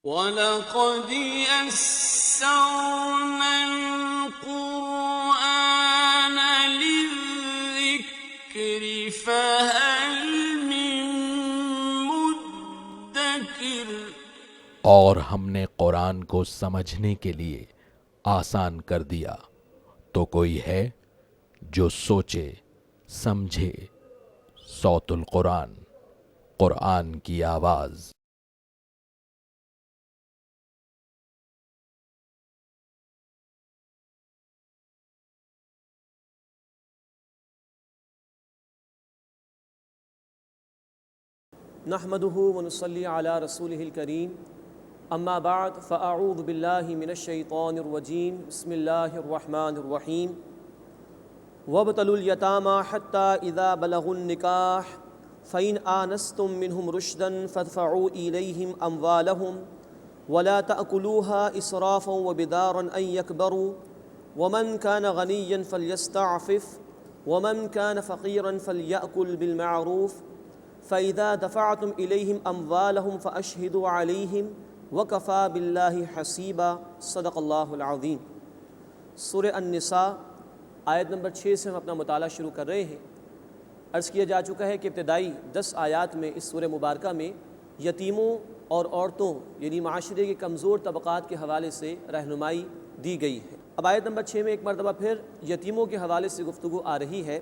وَلَقَدْ يَسَّرْنَا الْقُرْآنَ لِلذِّكْرِ فَهَلْ مِن مُّدَّكِرٍ۔ اور ہم نے قرآن کو سمجھنے کے لیے آسان کر دیا، تو کوئی ہے جو سوچے سمجھے۔ صوت القرآن، قرآن کی آواز۔ نحمده ونصلي على رسوله الكريم، اما بعد فاعوذ بالله من الشيطان الرجيم، بسم الله الرحمن الرحيم۔ وابتلوا اليتامى حتى اذا بلغوا النكاح فإن آنستم منهم رشدا فادفعوا إليهم أموالهم ولا تأكلوها إسرافا وبدارا أن يكبروا ومن كان غنيا فليستعفف ومن كان فقيرا فليأكل بالمعروف فإذا دفعتم إليهم أموالهم فأشهدوا عليهم وكفى بالله حسيبا۔ صدق اللہ العظیم۔ سورہ النساء آیت نمبر 6 سے ہم اپنا مطالعہ شروع کر رہے ہیں۔ عرض کیا جا چکا ہے کہ ابتدائی 10 آیات میں اس سورہ مبارکہ میں یتیموں اور عورتوں یعنی معاشرے کے کمزور طبقات کے حوالے سے رہنمائی دی گئی ہے۔ اب آیت نمبر 6 میں ایک مرتبہ پھر یتیموں کے حوالے سے گفتگو آ رہی ہے۔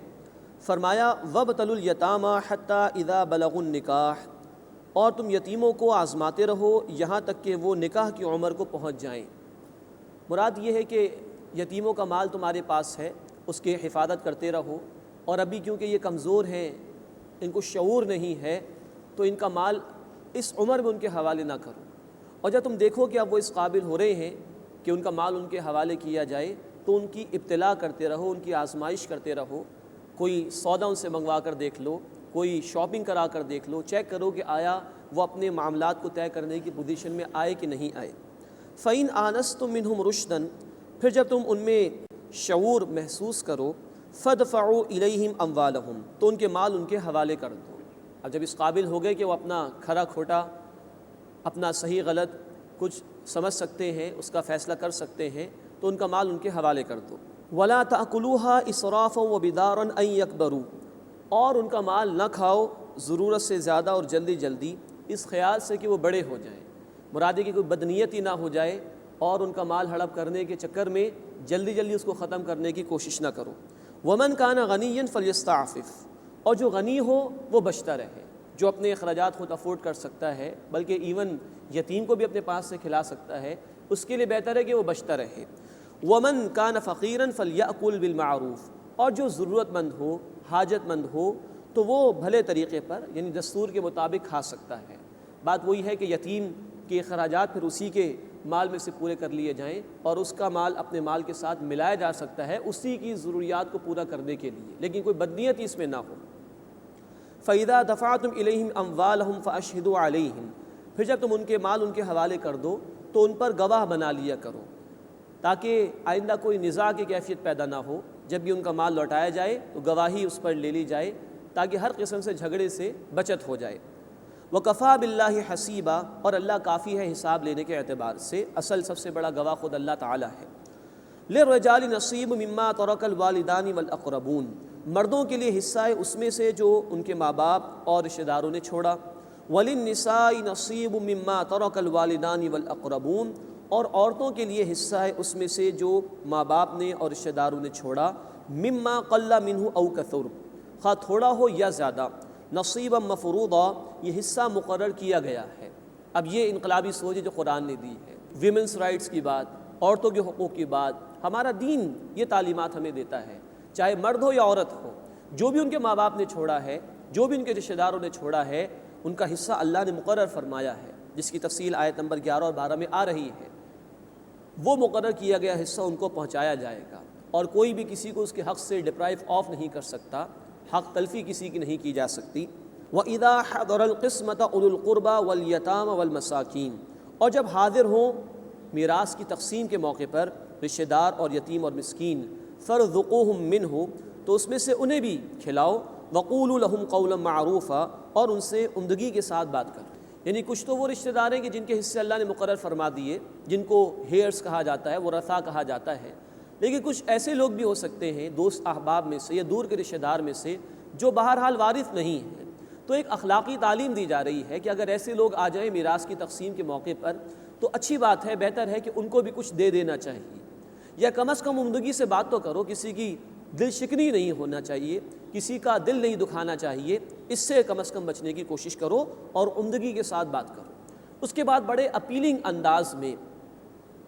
فرمایا وَابْتَلُوا الْيَتَامَى حَتَّى إِذَا بَلَغُوا النِّكَاحَ، اور تم یتیموں کو آزماتے رہو یہاں تک کہ وہ نکاح کی عمر کو پہنچ جائیں۔ مراد یہ ہے کہ یتیموں کا مال تمہارے پاس ہے، اس کی حفاظت کرتے رہو، اور ابھی کیونکہ یہ کمزور ہیں، ان کو شعور نہیں ہے، تو ان کا مال اس عمر میں ان کے حوالے نہ کرو۔ اور جب تم دیکھو کہ اب وہ اس قابل ہو رہے ہیں کہ ان کا مال ان کے حوالے کیا جائے، تو ان کی ابتلا کرتے رہو، ان کی آزمائش کرتے رہو۔ کوئی سودا ان سے منگوا کر دیکھ لو، کوئی شاپنگ کرا کر دیکھ لو، چیک کرو کہ آیا وہ اپنے معاملات کو طے کرنے کی پوزیشن میں آئے کہ نہیں آئے۔ فَإِنْ آنَسْتُم مِّنْهُمْ رُشْدًا، پھر جب تم ان میں شعور محسوس کرو، فَادْفَعُوا إِلَيْهِمْ أَمْوَالَهُمْ، تو ان کے مال ان کے حوالے کر دو۔ اب جب اس قابل ہو گئے کہ وہ اپنا کھرا کھوٹا، اپنا صحیح غلط کچھ سمجھ سکتے ہیں، اس کا فیصلہ کر سکتے ہیں، تو ان کا مال ان کے حوالے کر دو۔ وَلَا تَأْكُلُوهَا إِسْرَافًا وَبِدَارًا أَن يَكْبَرُوا، اور ان کا مال نہ کھاؤ ضرورت سے زیادہ اور جلدی جلدی، اس خیال سے کہ وہ بڑے ہو جائیں۔ مراد ہے کہ کوئی بدنیتی نہ ہو جائے اور ان کا مال ہڑپ کرنے کے چکر میں جلدی جلدی اس کو ختم کرنے کی کوشش نہ کرو۔ وَمَنْ كَانَ غَنِيًّا فَلْيَسْتَعْفِفْ، اور جو غنی ہو وہ بچتا رہے، جو اپنے اخراجات خود افورڈ کر سکتا ہے، بلکہ ایون یتیم کو بھی اپنے پاس سے کھلا سکتا ہے، اس کے لیے بہتر ہے کہ وہ بچتا رہے۔ وَمَنْ كَانَ فَقِيرًا فَلْيَأْكُلْ بِالْمَعْرُوفِ، اور جو ضرورت مند ہو، حاجت مند ہو، تو وہ بھلے طریقے پر یعنی دستور کے مطابق کھا سکتا ہے۔ بات وہی ہے کہ یتیم کے اخراجات پھر اسی کے مال میں سے پورے کر لیے جائیں، اور اس کا مال اپنے مال کے ساتھ ملایا جا سکتا ہے اسی کی ضروریات کو پورا کرنے کے لیے، لیکن کوئی بدنیتی اس میں نہ ہو۔ فَإِذَا دَفَعْتُمْ إِلَيْهِمْ أَمْوَالَهُمْ فَأَشْهِدُوا عَلَيْهِمْ، پھر جب تم ان کے مال ان کے حوالے کر دو تو ان پر گواہ بنا لیا کرو، تاکہ آئندہ کوئی نزاع کی کیفیت پیدا نہ ہو۔ جب بھی ان کا مال لوٹایا جائے تو گواہی اس پر لے لی جائے، تاکہ ہر قسم سے جھگڑے سے بچت ہو جائے۔ وَكَفَى بِاللَّهِ حَسِيبًا، اور اللہ کافی ہے حساب لینے کے اعتبار سے، اصل سب سے بڑا گواہ خود اللہ تعالیٰ ہے۔ لِلرِّجَالِ نَصِيبٌ مِّمَّا تَرَكَ الْوَالِدَانِ وَالْأَقْرَبُونَ، مردوں کے لیے حصہ ہے اس میں سے جو ان کے ماں باپ اور رشتہ داروں نے چھوڑا۔ وَلِلنِّسَاءِ نَصِيبٌ مِّمَّا تَرَكَ الْوَالِدَانِ وَالْأَقْرَبُونَ، اور عورتوں کے لیے حصہ ہے اس میں سے جو ماں باپ نے اور رشتہ داروں نے چھوڑا۔ مِمَّا قَلَّ مِنْهُ أَوْ كَثُرَ، خواہ تھوڑا ہو یا زیادہ۔ نصیبا مفروضا، یہ حصہ مقرر کیا گیا ہے۔ اب یہ انقلابی سوچ ہے جو قرآن نے دی ہے، ویمنس رائٹس کی بات، عورتوں کے حقوق کی بات، ہمارا دین یہ تعلیمات ہمیں دیتا ہے، چاہے مرد ہو یا عورت ہو، جو بھی ان کے ماں باپ نے چھوڑا ہے، جو بھی ان کے رشتہ داروں نے چھوڑا ہے، ان کا حصہ اللہ نے مقرر فرمایا ہے، جس کی تفصیل آیت نمبر 11 اور 12 میں آ رہی ہے۔ وہ مقرر کیا گیا حصہ ان کو پہنچایا جائے گا، اور کوئی بھی کسی کو اس کے حق سے ڈپرائیو آف نہیں کر سکتا، حق تلفی کسی کی نہیں کی جا سکتی۔ وَإِذَا حَضَرَ الْقِسْمَةَ أُولُو الْقُرْبَى وَالْيَتَامَى وَالْمَسَاكِينَ، اور جب حاضر ہوں میراث کی تقسیم کے موقع پر رشتہ دار اور یتیم اور مسکین، فَارْزُقُوهُم مِّنْهُ، تو اس میں سے انہیں بھی کھلاؤ۔ وَقُولُوا لَهُمْ قَوْلًا مَّعْرُوفًا، اور ان سے عمدگی کے ساتھ بات کر، یعنی کچھ تو وہ رشتہ دار ہیں کہ جن کے حصے اللہ نے مقرر فرما دیے، جن کو ہیئرس کہا جاتا ہے، ورثاء کہا جاتا ہے، لیکن کچھ ایسے لوگ بھی ہو سکتے ہیں دوست احباب میں سے یا دور کے رشتہ دار میں سے جو بہرحال وارث نہیں ہیں۔ تو ایک اخلاقی تعلیم دی جا رہی ہے کہ اگر ایسے لوگ آ جائیں میراث کی تقسیم کے موقع پر تو اچھی بات ہے، بہتر ہے کہ ان کو بھی کچھ دے دینا چاہیے، یا کم از کم عمدگی سے بات تو کرو، کسی کی دل شکنی نہیں ہونا چاہیے، کسی کا دل نہیں دکھانا چاہیے، اس سے کم از کم بچنے کی کوشش کرو اور عمدگی کے ساتھ بات کرو۔ اس کے بعد بڑے اپیلنگ انداز میں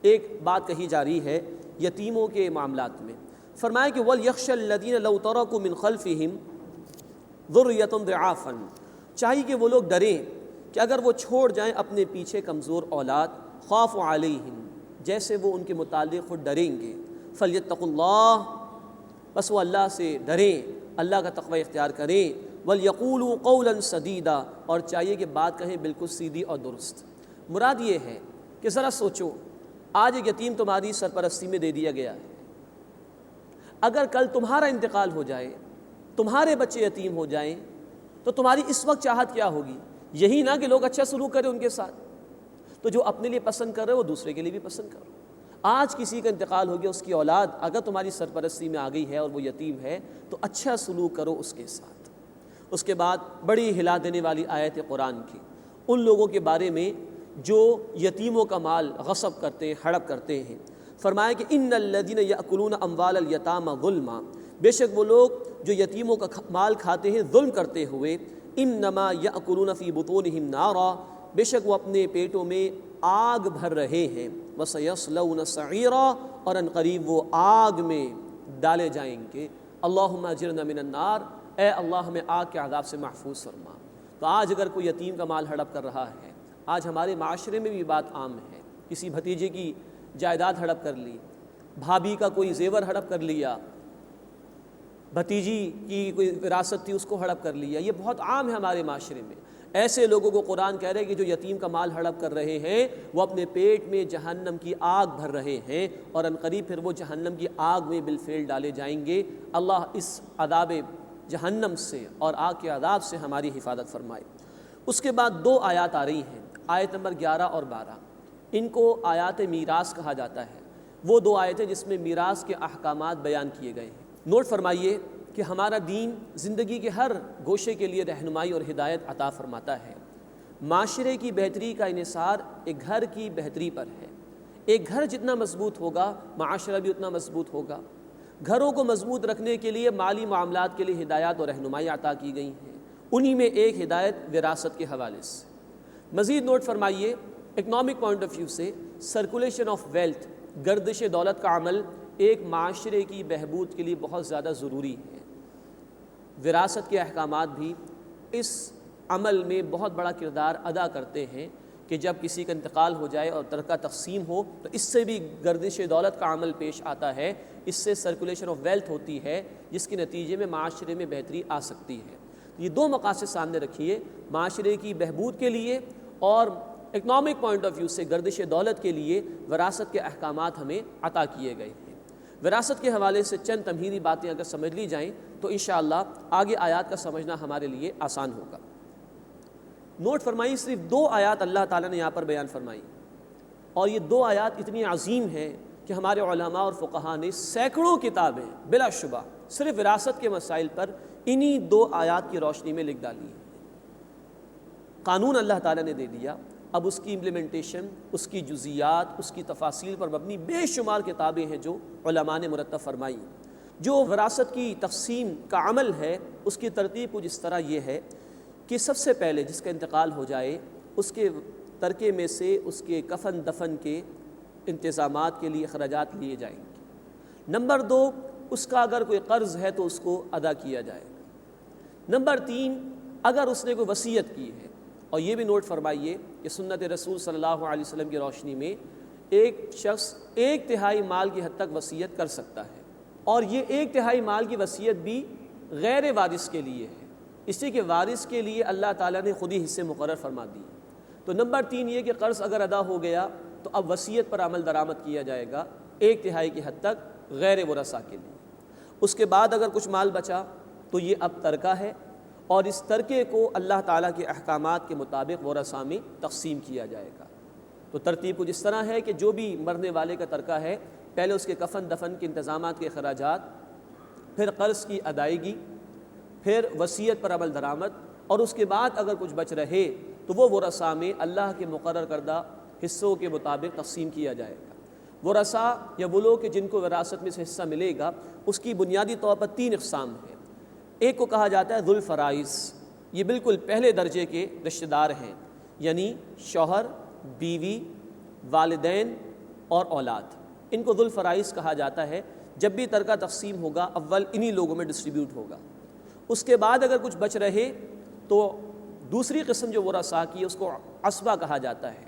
ایک بات کہی جا رہی ہے یتیموں کے معاملات میں، فرمایا کہ وَلْيَخْشَ الَّذِينَ لَوْ تَرَكُوا مِنْ خَلْفِهِمْ ذُرِّيَّةً ضِعَافًا، چاہیے کہ وہ لوگ ڈریں کہ اگر وہ چھوڑ جائیں اپنے پیچھے کمزور اولاد، خَافُوا عَلَيْهِمْ، جیسے وہ ان کے متعلق خود ڈریں گے، فَلْيَتَّقُوا اللَّهَ، بس وہ اللہ سے ڈریں، اللہ کا تقوی اختیار کریں، وَلْيَقُولُوا قَوْلًا سَدِيدًا، اور چاہیے کہ بات کہیں بالکل سیدھی اور درست۔ مراد یہ ہے کہ ذرا سوچو، آج ایک یتیم تمہاری سرپرستی میں دے دیا گیا ہے، اگر کل تمہارا انتقال ہو جائے، تمہارے بچے یتیم ہو جائیں، تو تمہاری اس وقت چاہت کیا ہوگی؟ یہی نہ کہ لوگ اچھا سلوک کریں ان کے ساتھ، تو جو اپنے لیے پسند کر رہے وہ دوسرے کے لیے بھی پسند کرو۔ آج کسی کا انتقال ہو گیا، اس کی اولاد اگر تمہاری سرپرستی میں آ گئی ہے اور وہ یتیم ہے تو اچھا سلوک کرو اس کے ساتھ۔ اس کے بعد بڑی ہلا دینے والی آیت قرآن کی ان لوگوں کے بارے میں جو یتیموں کا مال غصب کرتے ہیں، ہڑپ کرتے ہیں، فرمایا کہ ان الذین یأکلون اموال الیتامی ظلما، بے شک وہ لوگ جو یتیموں کا مال کھاتے ہیں ظلم کرتے ہوئے، انما یأکلون فی بطونہم نارا، بے شک وہ اپنے پیٹوں میں آگ بھر رہے ہیں، وَسَيَصْلَوْنَ سَعِيرًا، اور ان قریب وہ آگ میں ڈالے جائیں گے۔ اللہم اجرنا من النار، اے اللہ ہمیں آگ کے عذاب سے محفوظ فرما۔ تو آج اگر کوئی یتیم کا مال ہڑپ کر رہا ہے، آج ہمارے معاشرے میں بھی بات عام ہے، کسی بھتیجے کی جائیداد ہڑپ کر لی، بھابھی کا کوئی زیور ہڑپ کر لیا، بھتیجی کی کوئی وراثت تھی اس کو ہڑپ کر لیا، یہ بہت عام ہے ہمارے معاشرے میں۔ ایسے لوگوں کو قرآن کہہ رہے کہ جو یتیم کا مال ہڑپ کر رہے ہیں وہ اپنے پیٹ میں جہنم کی آگ بھر رہے ہیں، اور عنقریب پھر وہ جہنم کی آگ میں بالفعل ڈالے جائیں گے۔ اللہ اس عذاب جہنم سے اور آگ کے عذاب سے ہماری حفاظت فرمائے۔ اس کے بعد دو آیات آ رہی ہیں، آیت نمبر 11 اور 12، ان کو آیات میراث کہا جاتا ہے۔ وہ دو آیتیں جس میں میراث کے احکامات بیان کیے گئے ہیں۔ نوٹ فرمائیے کہ ہمارا دین زندگی کے ہر گوشے کے لیے رہنمائی اور ہدایت عطا فرماتا ہے۔ معاشرے کی بہتری کا انحصار ایک گھر کی بہتری پر ہے۔ ایک گھر جتنا مضبوط ہوگا معاشرہ بھی اتنا مضبوط ہوگا۔ گھروں کو مضبوط رکھنے کے لیے مالی معاملات کے لیے ہدایات اور رہنمائی عطا کی گئی ہیں، انہی میں ایک ہدایت وراثت کے حوالے سے۔ مزید نوٹ فرمائیے، اکنامک پوائنٹ آف ویو سے سرکولیشن آف ویلتھ، گردش دولت کا عمل ایک معاشرے کی بہبود کے لیے بہت زیادہ ضروری ہے۔ وراثت کے احکامات بھی اس عمل میں بہت بڑا کردار ادا کرتے ہیں کہ جب کسی کا انتقال ہو جائے اور ترکہ تقسیم ہو تو اس سے بھی گردش دولت کا عمل پیش آتا ہے، اس سے سرکولیشن آف ویلتھ ہوتی ہے جس کے نتیجے میں معاشرے میں بہتری آ سکتی ہے۔ یہ دو مقاصد سامنے رکھیے، معاشرے کی بہبود کے لیے اور اکنامک پوائنٹ آف ویو سے گردش دولت کے لیے وراثت کے احکامات ہمیں عطا کیے گئے ہیں۔ وراثت کے حوالے سے چند تمہیدی باتیں اگر سمجھ لی جائیں تو انشاءاللہ آگے آیات کا سمجھنا ہمارے لیے آسان ہوگا۔ نوٹ فرمائی، صرف دو آیات اللہ تعالیٰ نے یہاں پر بیان فرمائی، اور یہ دو آیات اتنی عظیم ہیں کہ ہمارے علماء اور فقہاء نے سینکڑوں کتابیں بلا شبہ صرف وراثت کے مسائل پر انہی دو آیات کی روشنی میں لکھ ڈالی ہے۔ قانون اللہ تعالیٰ نے دے دیا، اب اس کی امپلیمنٹیشن، اس کی جزیات، اس کی تفاصیل پر مبنی بے شمار کتابیں ہیں جو علماء نے مرتب فرمائی۔ جو وراثت کی تقسیم کا عمل ہے اس کی ترتیب کچھ اس طرح یہ ہے کہ سب سے پہلے جس کا انتقال ہو جائے اس کے ترکے میں سے اس کے کفن دفن کے انتظامات کے لیے اخراجات لیے جائیں گے۔ نمبر 2، اس کا اگر کوئی قرض ہے تو اس کو ادا کیا جائے گا۔ نمبر 3، اگر اس نے کوئی وصیت کی ہے، اور یہ بھی نوٹ فرمائیے کہ سنت رسول صلی اللہ علیہ وسلم کی روشنی میں ایک شخص 1/3 مال کی حد تک وصیت کر سکتا ہے، اور یہ 1/3 مال کی وصیت بھی غیر وارث کے لیے ہے، اس لیے کہ وارث کے لیے اللہ تعالیٰ نے خود ہی حصے مقرر فرما دی۔ تو نمبر 3 یہ کہ قرض اگر ادا ہو گیا تو اب وصیت پر عمل درآمد کیا جائے گا 1/3 کی حد تک غیر ورثاء کے لیے۔ اس کے بعد اگر کچھ مال بچا تو یہ اب ترکہ ہے، اور اس ترکے کو اللہ تعالیٰ کے احکامات کے مطابق ورثاء میں تقسیم کیا جائے گا۔ تو ترتیب کچھ اس طرح ہے کہ جو بھی مرنے والے کا ترکہ ہے، پہلے اس کے کفن دفن کے انتظامات کے اخراجات، پھر قرض کی ادائیگی، پھر وصیت پر عمل درآمد، اور اس کے بعد اگر کچھ بچ رہے تو وہ ورثاء میں اللہ کے مقرر کردہ حصوں کے مطابق تقسیم کیا جائے گا۔ ورثاء یا وہ لوگ کہ جن کو وراثت میں سے حصہ ملے گا، اس کی بنیادی طور پر 3 اقسام ہیں۔ ایک کو کہا جاتا ہے ذو الفرائض، یہ بالکل پہلے درجے کے رشتہ دار ہیں، یعنی شوہر، بیوی، والدین اور اولاد، ان کو ذو الفرائض کہا جاتا ہے۔ جب بھی ترکہ تقسیم ہوگا اول انہی لوگوں میں ڈسٹریبیوٹ ہوگا۔ اس کے بعد اگر کچھ بچ رہے تو دوسری قسم جو ورثاء کی ہے اس کو عصبہ کہا جاتا ہے۔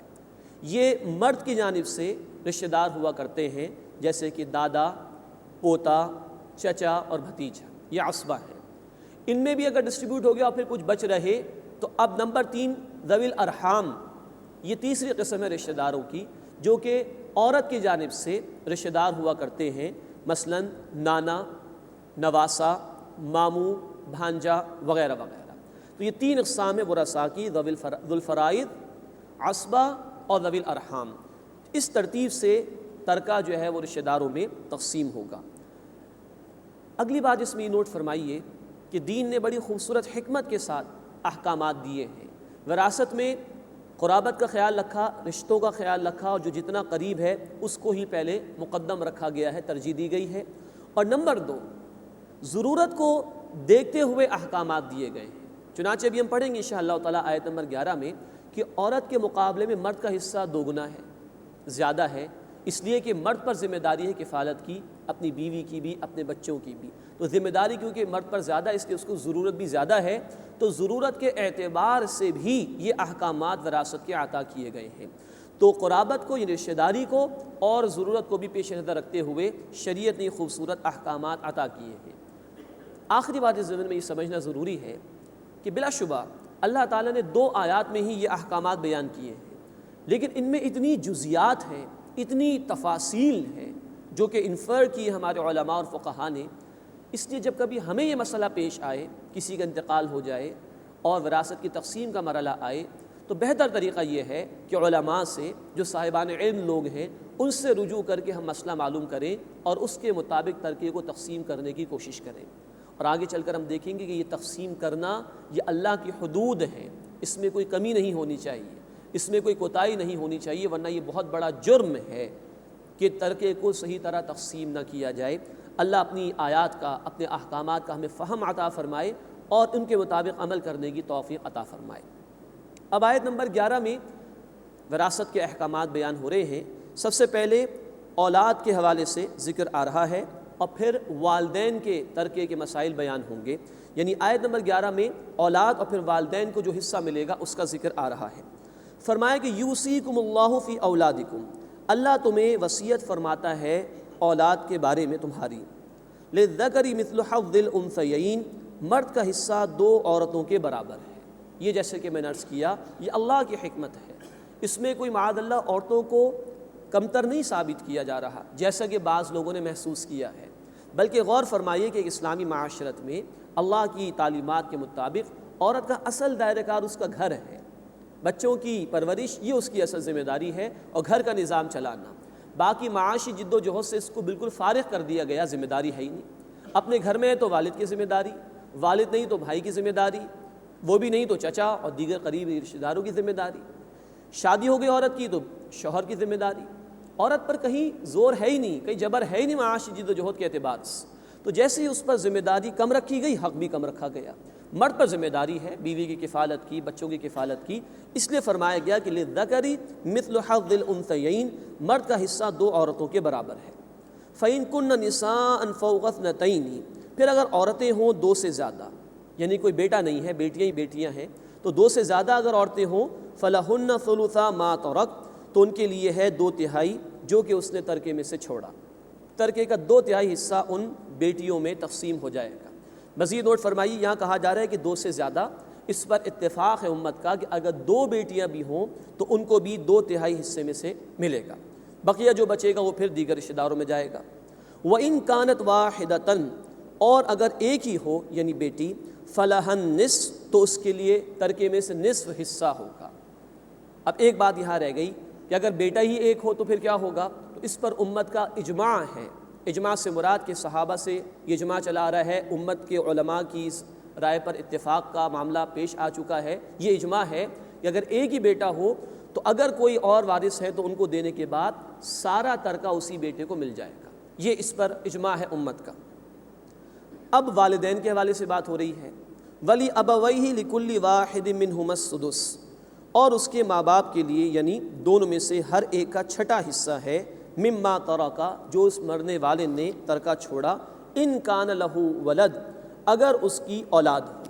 یہ مرد کی جانب سے رشتہ دار ہوا کرتے ہیں، جیسے کہ دادا، پوتا، چچا اور بھتیجا، یہ عصبہ ہے۔ ان میں بھی اگر ڈسٹریبیوٹ ہو گیا اور پھر کچھ بچ رہے تو اب نمبر 3 ذوی الارحام، یہ تیسری قسم ہے رشتہ داروں کی، جو کہ عورت کی جانب سے رشتہ دار ہوا کرتے ہیں، مثلا نانا، نواسا، ماموں، بھانجا وغیرہ وغیرہ۔ تو یہ 3 اقسام ہیں ورثاء کی، ذو الفرائض، عصبہ اور ذوی الارحام۔ اس ترتیب سے ترکہ جو ہے وہ رشتہ داروں میں تقسیم ہوگا۔ اگلی بات اس میں نوٹ فرمائیے کہ دین نے بڑی خوبصورت حکمت کے ساتھ احکامات دیے ہیں۔ وراثت میں قرابت کا خیال رکھا، رشتوں کا خیال رکھا، اور جو جتنا قریب ہے اس کو ہی پہلے مقدم رکھا گیا ہے، ترجیح دی گئی ہے۔ اور نمبر 2، ضرورت کو دیکھتے ہوئے احکامات دیے گئے ہیں۔ چنانچہ ابھی ہم پڑھیں گے انشاءاللہ تعالیٰ آیت نمبر 11 میں کہ عورت کے مقابلے میں مرد کا حصہ 2 گنا ہے، زیادہ ہے، اس لیے کہ مرد پر ذمہ داری ہے کفالت کی، اپنی بیوی کی بھی، اپنے بچوں کی بھی۔ تو ذمہ داری کیونکہ مرد پر زیادہ، اس لیے اس کو ضرورت بھی زیادہ ہے، تو ضرورت کے اعتبار سے بھی یہ احکامات وراثت کے عطا کیے گئے ہیں۔ تو قرابت کو، یعنی رشتہ داری کو اور ضرورت کو بھی پیش نظر رکھتے ہوئے شریعت نے خوبصورت احکامات عطا کیے ہیں۔ آخری بات اس ضمن میں یہ سمجھنا ضروری ہے کہ بلا شبہ اللہ تعالیٰ نے 2 آیات میں ہی یہ احکامات بیان کیے ہیں، لیکن ان میں اتنی جزیات ہیں، اتنی تفاصیل ہیں جو کہ انفر کی ہمارے علماء اور فقہاء نے۔ اس لیے جب کبھی ہمیں یہ مسئلہ پیش آئے، کسی کا انتقال ہو جائے اور وراثت کی تقسیم کا مرحلہ آئے، تو بہتر طریقہ یہ ہے کہ علماء سے، جو صاحبان علم لوگ ہیں، ان سے رجوع کر کے ہم مسئلہ معلوم کریں اور اس کے مطابق ترکے کو تقسیم کرنے کی کوشش کریں۔ اور آگے چل کر ہم دیکھیں گے کہ یہ تقسیم کرنا یہ اللہ کی حدود ہے، اس میں کوئی کمی نہیں ہونی چاہیے، اس میں کوئی کوتاہی نہیں ہونی چاہیے، ورنہ یہ بہت بڑا جرم ہے کہ ترکے کو صحیح طرح تقسیم نہ کیا جائے۔ اللہ اپنی آیات کا، اپنے احکامات کا ہمیں فہم عطا فرمائے اور ان کے مطابق عمل کرنے کی توفیق عطا فرمائے۔ اب آیت نمبر 11 میں وراثت کے احکامات بیان ہو رہے ہیں۔ سب سے پہلے اولاد کے حوالے سے ذکر آ رہا ہے اور پھر والدین کے ترکے کے مسائل بیان ہوں گے، یعنی آیت نمبر 11 میں اولاد اور پھر والدین کو جو حصہ ملے گا اس کا ذکر آ رہا ہے۔ فرمایا کہ یوصیکم اللہ فی اولادکم، اللہ تمہیں وصیت فرماتا ہے اولاد کے بارے میں تمہاری۔ للذکر مثل حظ الانثیین، مرد کا حصہ 2 عورتوں کے برابر ہے۔ یہ جیسے کہ میں نے عرض کیا، یہ اللہ کی حکمت ہے، اس میں کوئی معاذ اللہ عورتوں کو کمتر نہیں ثابت کیا جا رہا جیسا کہ بعض لوگوں نے محسوس کیا ہے، بلکہ غور فرمائیے کہ اسلامی معاشرت میں اللہ کی تعلیمات کے مطابق عورت کا اصل دائرہ کار اس کا گھر ہے، بچوں کی پرورش یہ اس کی اصل ذمہ داری ہے اور گھر کا نظام چلانا۔ باقی معاشی جد و جہد سے اس کو بالکل فارغ کر دیا گیا، ذمہ داری ہے ہی نہیں۔ اپنے گھر میں ہے تو والد کی ذمہ داری، والد نہیں تو بھائی کی ذمہ داری، وہ بھی نہیں تو چچا اور دیگر قریبی رشتہ داروں کی ذمہ داری، شادی ہو گئی عورت کی تو شوہر کی ذمہ داری۔ عورت پر کہیں زور ہے ہی نہیں، کہیں جبر ہے ہی نہیں معاشی جد و جہد کے اعتبار سے، تو جیسے ہی اس پر ذمہ داری کم رکھی گئی، حق بھی کم رکھا گیا۔ مرد پر ذمہ داری ہے بیوی کی کفالت کی، بچوں کی کفالت کی، اس لیے فرمایا گیا کہ للذکر مثل حظ الانثیین، مرد کا حصہ 2 عورتوں کے برابر ہے۔ فإن کن نساء فوق اثنتین، پھر اگر عورتیں ہوں 2 سے زیادہ، یعنی کوئی بیٹا نہیں ہے، بیٹیاں ہی بیٹیاں ہیں، تو 2 سے زیادہ اگر عورتیں ہوں فلہن ثلثا ما ترک، تو ان کے لیے ہے 2/3 جو کہ اس نے ترکے میں سے چھوڑا۔ ترکے کا 2/3 حصہ ان بیٹیوں میں تقسیم ہو جائے گا۔ مزید نوٹ فرمائیے، یہاں کہا جا رہا ہے کہ 2 سے زیادہ، اس پر اتفاق ہے امت کا کہ اگر 2 بیٹیاں بھی ہوں تو ان کو بھی 2/3 حصے میں سے ملے گا، بقیہ جو بچے گا وہ پھر دیگر رشتہ داروں میں جائے گا۔ وَإِن كَانَتْ وَاحِدَةً، اور اگر ایک ہی ہو یعنی بیٹی، فلہ النصف، تو اس کے لیے ترکے میں سے نصف حصہ ہوگا۔ اب ایک بات یہاں رہ گئی کہ اگر بیٹا ہی ایک ہو تو پھر کیا ہوگا؟ تو اس پر امت کا اجماع ہے۔ اجماع سے مراد کے صحابہ سے یہ اجماع چلا آ رہا ہے، امت کے علماء کی اس رائے پر اتفاق کا معاملہ پیش آ چکا ہے۔ یہ اجماع ہے کہ اگر ایک ہی بیٹا ہو تو اگر کوئی اور وارث ہے تو ان کو دینے کے بعد سارا ترکہ اسی بیٹے کو مل جائے گا۔ یہ اس پر اجماع ہے امت کا۔ اب والدین کے حوالے سے بات ہو رہی ہے۔ ولی ابویہ لکل واحد منہما السدس، اور اس کے ماں باپ کے لیے یعنی دونوں میں سے ہر ایک کا چھٹا حصہ ہے، مما ترکا، جو اس مرنے والے نے ترکہ چھوڑا، ان کان لہ ولد، اگر اس کی اولاد ہو،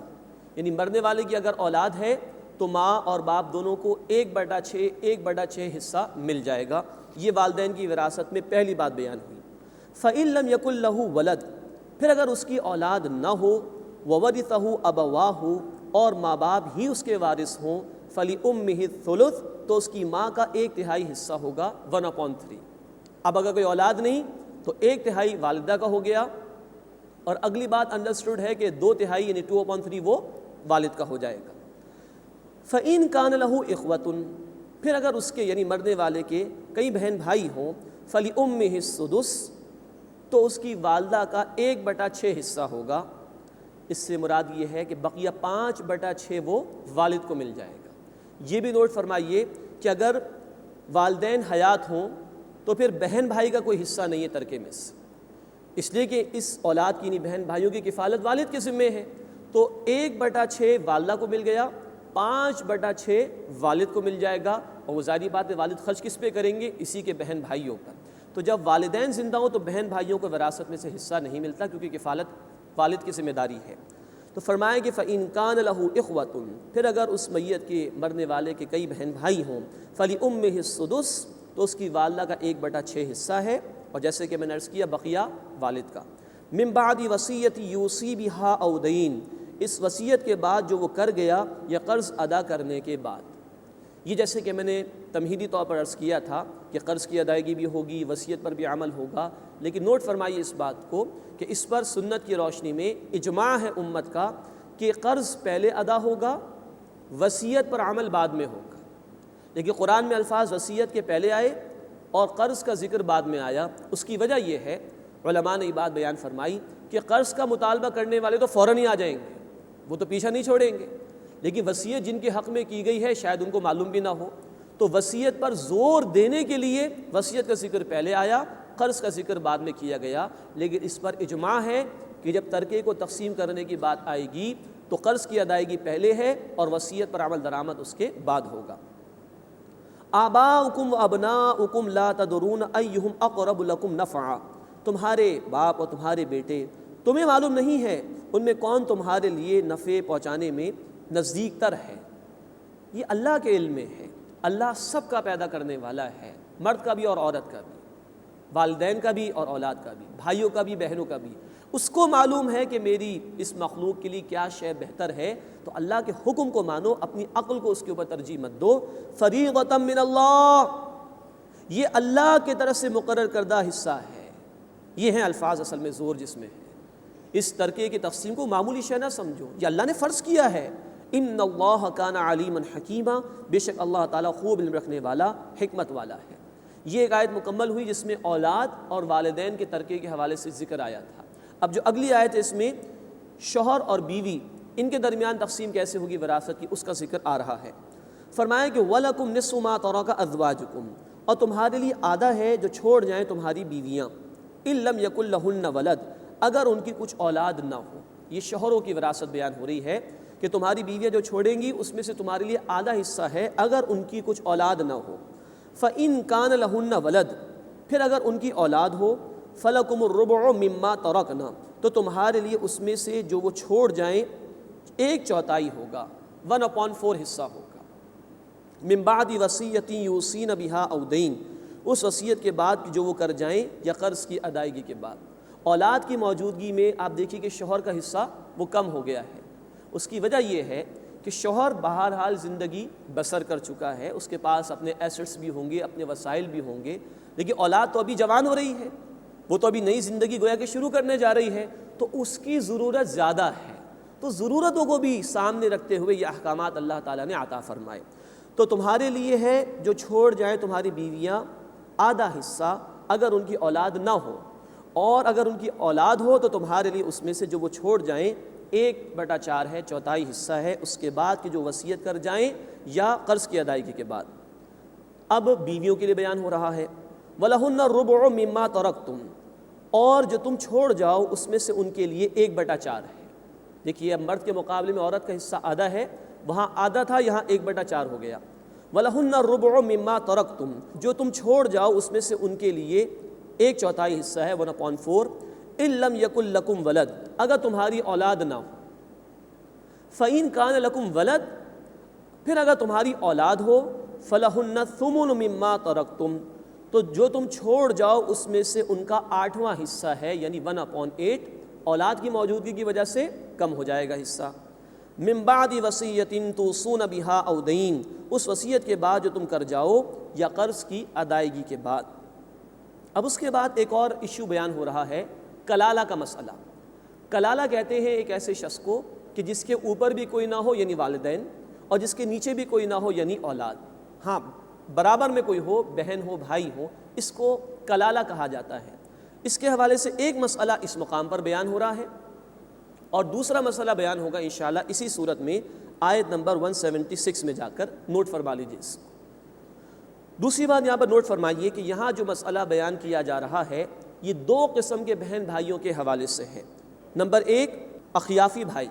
یعنی مرنے والے کی اگر اولاد ہے تو ماں اور باپ دونوں کو 1/6 حصہ مل جائے گا۔ یہ والدین کی وراثت میں پہلی بات بیان ہوئی۔ فَإِن لَمْ يَكُن لَهُ وَلَد، پھر اگر اس کی اولاد نہ ہو، وَوَرِثَهُ أَبَوَاهُ، اور ماں باپ ہی اس کے وارث ہوں، فَلِأُمِّهِ الثُّلُث، تو اس کی ماں کا 1/3 حصہ ہوگا، 1/3۔ اب اگر کوئی اولاد نہیں تو 1/3 والدہ کا ہو گیا، اور اگلی بات انڈرسٹوڈ ہے کہ 2/3 یعنی 2/3 وہ والد کا ہو جائے گا۔ فَإِن كَانَ لَهُ إِخْوَةٌ، پھر اگر اس کے یعنی مرنے والے کے کئی بہن بھائی ہوں، فَلِأُمِّهِ السُّدُسُ، تو اس کی والدہ کا 1/6 حصہ ہوگا۔ اس سے مراد یہ ہے کہ بقیہ 5/6 وہ والد کو مل جائے گا۔ یہ بھی نوٹ فرمائیے کہ اگر والدین حیات ہوں تو پھر بہن بھائی کا کوئی حصہ نہیں ہے ترکے میں سے، اس لیے کہ اس اولاد کی بہن بھائیوں کی کفالت والد کے ذمے ہے، تو 1/6 والدہ کو مل گیا، 5/6 والد کو مل جائے گا، اور وہ ظاہری بات ہے والد خرچ کس پہ کریں گے؟ اسی کے بہن بھائیوں پر۔ تو جب والدین زندہ ہوں تو بہن بھائیوں کو وراثت میں سے حصہ نہیں ملتا، کیونکہ کفالت والد کی ذمہ داری ہے۔ تو فرمائیں کہ فَإِن كَانَ لَهُ إِخْوَةٌ، پھر اگر اس میت کے مرنے والے کے کئی بہن بھائی ہوں، فَلِأُمِّهِ السُّدُسُ، تو اس کی والدہ کا 1/6 حصہ ہے، اور جیسے کہ میں نے عرض کیا بقیہ والد کا۔ مِن بَعْدِ وَصِيَّةٍ يُوصِي بِهَا أَوْ دَيْنٍ، اس وصیت کے بعد جو وہ کر گیا یا قرض ادا کرنے کے بعد۔ یہ جیسے کہ میں نے تمہیدی طور پر عرض کیا تھا کہ قرض کی ادائیگی بھی ہوگی، وصیت پر بھی عمل ہوگا، لیکن نوٹ فرمائیے اس بات کو کہ اس پر سنت کی روشنی میں اجماع ہے امت کا کہ قرض پہلے ادا ہوگا، وصیت پر عمل بعد میں ہوگا۔ لیکن قرآن میں الفاظ وصیت کے پہلے آئے اور قرض کا ذکر بعد میں آیا۔ اس کی وجہ یہ ہے، علماء نے یہ بات بیان فرمائی کہ قرض کا مطالبہ کرنے والے تو فوراً ہی آ جائیں گے، وہ تو پیچھا نہیں چھوڑیں گے، لیکن وصیت جن کے حق میں کی گئی ہے شاید ان کو معلوم بھی نہ ہو، تو وصیت پر زور دینے کے لیے وصیت کا ذکر پہلے آیا، قرض کا ذکر بعد میں کیا گیا۔ لیکن اس پر اجماع ہے کہ جب ترکے کو تقسیم کرنے کی بات آئے گی تو قرض کی ادائیگی پہلے ہے اور وصیت پر عمل درآمد اس کے بعد ہوگا۔ آباؤکم وابناؤکم لا تدرون ایہم اقرب لکم نفعا، تمہارے باپ اور تمہارے بیٹے تمہیں معلوم نہیں ہے ان میں کون تمہارے لیے نفع پہنچانے میں نزدیک تر ہے۔ یہ اللہ کے علم میں ہے، اللہ سب کا پیدا کرنے والا ہے، مرد کا بھی اور عورت کا بھی، والدین کا بھی اور اولاد کا بھی، بھائیوں کا بھی بہنوں کا بھی۔ اس کو معلوم ہے کہ میری اس مخلوق کے لیے کیا شے بہتر ہے، تو اللہ کے حکم کو مانو، اپنی عقل کو اس کے اوپر ترجیح مت دو۔ فریضۃ من اللہ، یہ اللہ کی طرف سے مقرر کردہ حصہ ہے۔ یہ ہیں الفاظ اصل میں زور جس میں ہے۔ اس ترکے کی تقسیم کو معمولی شے نہ سمجھو، یہ اللہ نے فرض کیا ہے۔ ان اللہ کان علیما حکیما، بے شک اللہ تعالیٰ خوب علم رکھنے والا، حکمت والا ہے۔ یہ ایک آیت مکمل ہوئی جس میں اولاد اور والدین کے ترکے کے حوالے سے ذکر آیا تھا۔ اب جو اگلی آیت ہے اس میں شوہر اور بیوی ان کے درمیان تقسیم کیسے ہوگی وراثت کی، اس کا ذکر آ رہا ہے۔ فرمایا کہ وَلَكُمْ نِصْفُ مَا تَرَكَ أَزْوَاجُكُمْ، اور تمہارے لیے آدھا ہے جو چھوڑ جائیں تمہاری بیویاں، إِن لَمْ يَكُن لَهُنَّ وَلَدٌ، اگر ان کی کچھ اولاد نہ ہو۔ یہ شوہروں کی وراثت بیان ہو رہی ہے کہ تمہاری بیویاں جو چھوڑیں گی اس میں سے تمہارے لیے آدھا حصہ ہے اگر ان کی کچھ اولاد نہ ہو۔ فَإِن كَانَ لَهُنَّ وَلَدٌ، پھر اگر ان کی اولاد ہو، فَلَكُمُ الرُّبُعُ مِمَّا تَرَكْنَا، تو تمہارے لیے اس میں سے جو وہ چھوڑ جائیں 1/4 ہوگا، 1/4 حصہ ہوگا۔ مِن بَعْدِ وَصِيَّةٍ يُوصِينَ بِهَا أَوْ دَيْنٍ، اس وصیت کے بعد جو وہ کر جائیں یا قرض کی ادائیگی کے بعد۔ اولاد کی موجودگی میں آپ دیکھیے کہ شوہر کا حصہ وہ کم ہو گیا ہے۔ اس کی وجہ یہ ہے کہ شوہر بہرحال زندگی بسر کر چکا ہے، اس کے پاس اپنے ایسٹس بھی ہوں گے، اپنے وسائل بھی ہوں گے، لیکن اولاد تو ابھی جوان ہو رہی ہے، وہ تو ابھی نئی زندگی گویا کہ شروع کرنے جا رہی ہے، تو اس کی ضرورت زیادہ ہے۔ تو ضرورتوں کو بھی سامنے رکھتے ہوئے یہ احکامات اللہ تعالیٰ نے عطا فرمائے۔ تو تمہارے لیے ہے جو چھوڑ جائیں تمہاری بیویاں آدھا حصہ اگر ان کی اولاد نہ ہو، اور اگر ان کی اولاد ہو تو تمہارے لیے اس میں سے جو وہ چھوڑ جائیں 1/4 ہے، چوتھائی حصہ ہے، اس کے بعد کہ جو وصیت کر جائیں یا قرض کی ادائیگی کے بعد۔ اب بیویوں کے لیے بیان ہو رہا ہے وَلَهُنَّ الرُّبُعُ مِمَّا تَرَكْتُمْ، اور جو تم چھوڑ جاؤ اس میں سے ان کے لیے 1/4 ہے۔ دیکھیے اب مرد کے مقابلے میں عورت کا حصہ آدھا ہے، وہاں آدھا تھا، یہاں 1/4 ہو گیا۔ وَلَهُنَّ الرُّبُعُ مِمَّا تَرَكْتُمْ، جو تم چھوڑ جاؤ اس میں سے ان کے لیے 1/4 حصہ ہے، 1/4۔ إِن لَّمْ يَكُن لَّكُمْ وَلَدٌ، اگر تمہاری اولاد نہ ہو۔ فَإِن كَانَ لَكُمْ وَلَدٌ، پھر اگر تمہاری اولاد ہو، فَلَهُنَّ الثُّمُنُ مِمَّا تَرَكْتُمْ، تو جو تم چھوڑ جاؤ اس میں سے ان کا 8واں حصہ ہے، یعنی 1/8، اولاد کی موجودگی کی وجہ سے کم ہو جائے گا حصہ۔ من بعد وصیۃ توصون بها او دین، اس وصیت کے بعد جو تم کر جاؤ یا قرض کی ادائیگی کے بعد۔ اب اس کے بعد ایک اور ایشو بیان ہو رہا ہے، کلالہ کا مسئلہ۔ کلالہ کہتے ہیں ایک ایسے شخص کو کہ جس کے اوپر بھی کوئی نہ ہو یعنی والدین، اور جس کے نیچے بھی کوئی نہ ہو یعنی اولاد، ہاں برابر میں کوئی ہو، بہن ہو، بھائی ہو، اس کو کلالہ کہا جاتا ہے۔ اس کے حوالے سے ایک مسئلہ اس مقام پر بیان ہو رہا ہے، اور دوسرا مسئلہ بیان ہوگا انشاءاللہ اسی صورت میں آیت نمبر 176 میں جا کر، نوٹ فرما لیجیے اس کو۔ دوسری بات یہاں پر نوٹ فرمائیے کہ یہاں جو مسئلہ بیان کیا جا رہا ہے یہ 2 قسم کے بہن بھائیوں کے حوالے سے ہے۔ نمبر 1 اخیافی بھائی،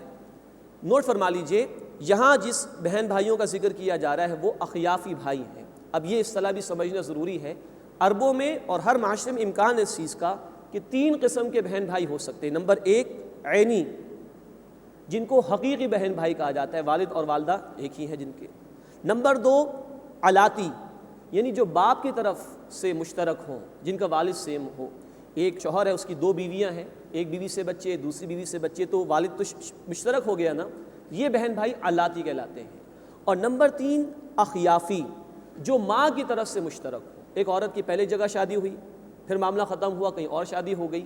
نوٹ فرما لیجیے یہاں جس بہن بھائیوں کا ذکر کیا جا رہا ہے وہ اخیافی بھائی ہیں۔ اب یہ اصطلاح بھی سمجھنا ضروری ہے، عربوں میں اور ہر معاشرے میں امکان ہے اس چیز کا کہ 3 قسم کے بہن بھائی ہو سکتے ہیں۔ نمبر 1 عینی، جن کو حقیقی بہن بھائی کہا جاتا ہے، والد اور والدہ ایک ہی ہیں جن کے۔ نمبر 2 علاتی، یعنی جو باپ کی طرف سے مشترک ہوں، جن کا والد سیم ہو۔ ایک شوہر ہے، اس کی 2 بیویاں ہیں، ایک بیوی سے بچے، دوسری بیوی سے بچے، تو والد تو مشترک ہو گیا نا، یہ بہن بھائی علاتی کہلاتے ہیں۔ اور نمبر 3 اخیافی، جو ماں کی طرف سے مشترک ہو۔ ایک عورت کی پہلے جگہ شادی ہوئی، پھر معاملہ ختم ہوا، کہیں اور شادی ہو گئی،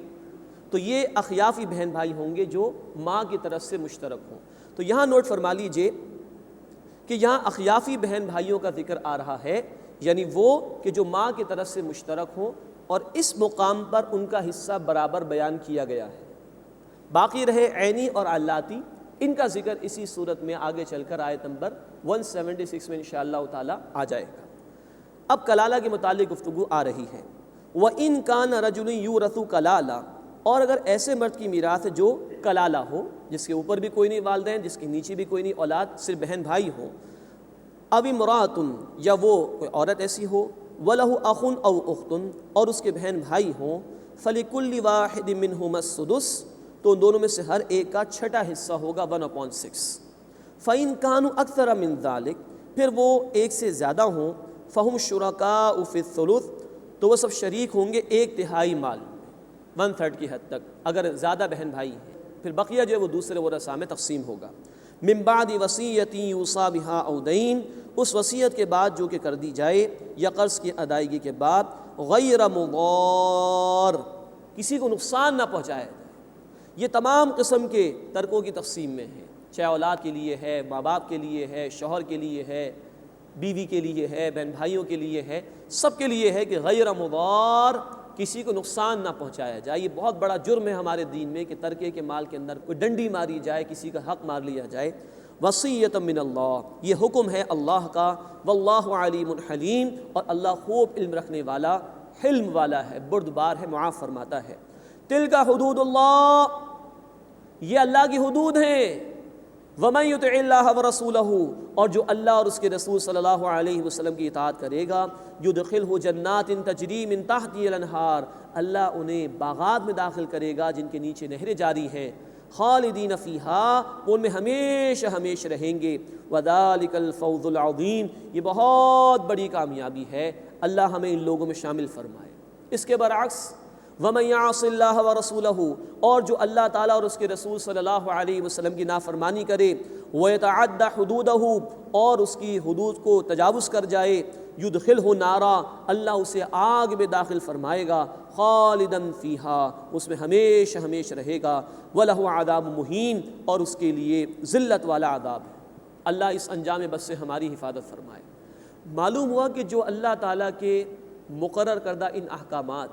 تو یہ اخیافی بہن بھائی ہوں گے جو ماں کی طرف سے مشترک ہوں۔ تو یہاں نوٹ فرما لیجئے کہ یہاں اخیافی بہن بھائیوں کا ذکر آ رہا ہے، یعنی وہ کہ جو ماں کی طرف سے مشترک ہوں، اور اس مقام پر ان کا حصہ برابر بیان کیا گیا ہے۔ باقی رہے عینی اور علاتی، ان کا ذکر اسی صورت میں آگے چل کر آیت نمبر 176 میں انشاءاللہ تعالی آ جائے گا۔ اب کلالہ کے متعلق گفتگو آ رہی ہے۔ وَإِن كَانَ رَجُلٌ يُورَثُ كَلَالَةً، اور اگر ایسے مرد کی میراث ہے جو کلالہ ہو، جس کے اوپر بھی کوئی نہیں والدین، جس کے نیچے بھی کوئی نہیں اولاد، صرف بہن بھائی ہو۔ أَوْ امْرَأَةٌ، یا وہ کوئی عورت ایسی ہو، وَلَهُ أَخٌ أَوْ أُخْتٌ، اور اس کے بہن بھائی ہوں، فَلِكُلِّ وَاحِدٍ مِّنْهُمَا السُّدُسُ، تو ان دونوں میں سے ہر ایک کا 6واں حصہ ہوگا، 1/6۔ فَإِن كَانُوا أَكْثَرَ مِن ذَلِكَ، پھر وہ ایک سے زیادہ ہوں، فَهُمْ شُرَكَاءُ فِي الثُّلُثِ، تو وہ سب شریک ہوں گے 1/3 مال میں، 1/3 کی حد تک، اگر زیادہ بہن بھائی ہیں۔ پھر بقیہ جو ہے وہ دوسرے ورثاء میں تقسیم ہوگا۔ من بعد وصیۃ یوصی بہا او دین، اس وصیت کے بعد جو کہ کر دی جائے یا قرض کی ادائیگی کے بعد، غیر مضار، کسی کو نقصان نہ پہنچایا جائے۔ یہ تمام قسم کے ترکوں کی تقسیم میں ہے، چاہے اولاد کے لیے ہے، ماں باپ کے لیے ہے، شوہر کے لیے ہے، بیوی کے لیے ہے، بہن بھائیوں کے لیے ہے، سب کے لیے ہے کہ غیر مضار، کسی کو نقصان نہ پہنچایا جائے۔ یہ بہت بڑا جرم ہے ہمارے دین میں کہ ترکے کے مال کے اندر کوئی ڈنڈی ماری جائے، کسی کا حق مار لیا جائے۔ وصیۃ من اللہ، یہ حکم ہے اللہ کا، واللہ علیم حلیم، اور اللہ خوب علم رکھنے والا، حلم والا ہے، بردبار ہے، معاف فرماتا ہے۔ تلک حدود اللہ، یہ اللہ کی حدود ہیں۔ وَمَن يُطِعِ اللَّهَ وَرَسُولَهُ، اور جو اللہ اور اس کے رسول صلی اللہ علیہ وسلم کی اطاعت کرے گا، يُدْخِلْهُ جَنَّاتٍ تَجْرِي مِن تَحْتِهَا الْأَنْهَارُ، اللہ انہیں باغات میں داخل کرے گا جن کے نیچے نہریں جاری ہیں، خالدین فیہا، ان میں ہمیشہ ہمیشہ رہیں گے، وَذَلِكَ الْفَوْزُ الْعَظِيمُ، یہ بہت بڑی کامیابی ہے، اللہ ہمیں ان لوگوں میں شامل فرمائے۔ اس کے برعکس وَمَن يَعْصِ اللَّهَ وَرَسُولَهُ، اور جو اللہ تعالیٰ اور اس کے رسول صلی اللہ علیہ وسلم کی نافرمانی کرے، وَيَتَعَدَّ حُدُودَهُ، اور اس کی حدود کو تجاوز کر جائے، یدخلہ نارا، اللہ اسے آگ میں داخل فرمائے گا، خالدن فیہا، اس میں ہمیشہ ہمیشہ رہے گا، وَلَهُ عَذَابٌ مُہین، اور اس کے لیے ذلت والا عذاب ہے۔ اللہ اس انجام بد سے ہماری حفاظت فرمائے۔ معلوم ہوا کہ جو اللہ تعالیٰ کے مقرر کردہ ان احکامات،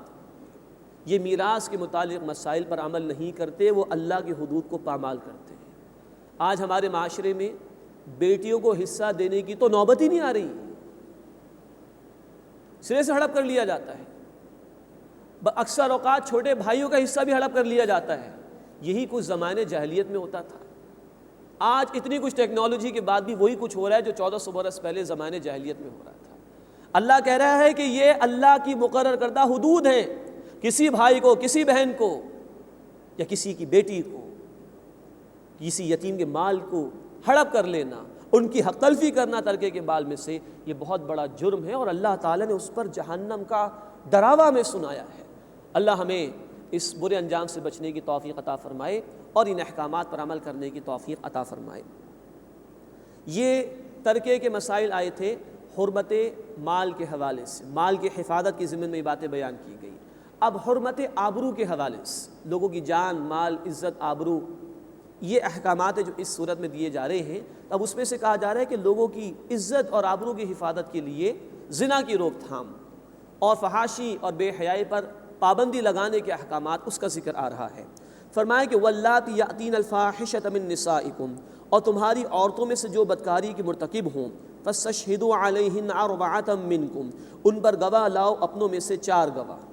یہ میراث کے متعلق مسائل پر عمل نہیں کرتے، وہ اللہ کی حدود کو پامال کرتے ہیں۔ آج ہمارے معاشرے میں بیٹیوں کو حصہ دینے کی تو نوبت ہی نہیں آ رہی، سرے سے ہڑپ کر لیا جاتا ہے۔ اکثر اوقات چھوٹے بھائیوں کا حصہ بھی ہڑپ کر لیا جاتا ہے۔ یہی کچھ زمانے جاہلیت میں ہوتا تھا۔ آج اتنی کچھ ٹیکنالوجی کے بعد بھی وہی کچھ ہو رہا ہے جو 1400 برس پہلے زمانے جاہلیت میں ہو رہا تھا۔ اللہ کہہ رہا ہے کہ یہ اللہ کی مقرر کردہ حدود ہیں۔ کسی بھائی کو، کسی بہن کو، یا کسی کی بیٹی کو، کسی یتیم کے مال کو ہڑپ کر لینا، ان کی حق تلفی کرنا ترکے کے بال میں سے، یہ بہت بڑا جرم ہے، اور اللہ تعالیٰ نے اس پر جہنم کا ڈراوا میں سنایا ہے۔ اللہ ہمیں اس برے انجام سے بچنے کی توفیق عطا فرمائے اور ان احکامات پر عمل کرنے کی توفیق عطا فرمائے۔ یہ ترکے کے مسائل آئے تھے حرمت مال کے حوالے سے، مال کی حفاظت کی ضمن میں یہ باتیں بیان کی گئی۔ اب حرمت آبرو کے حوالے سے، لوگوں کی جان، مال، عزت، آبرو، یہ احکامات جو اس صورت میں دیے جا رہے ہیں، اب اس میں سے کہا جا رہا ہے کہ لوگوں کی عزت اور آبرو کی حفاظت کے لیے زنا کی روک تھام اور فحاشی اور بے حیائی پر پابندی لگانے کے احکامات، اس کا ذکر آ رہا ہے۔ فرمایا کہ واللاتی یأتین الفاحشۃ من نسائکم، اور تمہاری عورتوں میں سے جو بدکاری کی مرتکب ہوں، فاستشہدوا علیہن اربعۃ منکم، ان پر گواہ لاؤ اپنوں میں سے 4 گواہ۔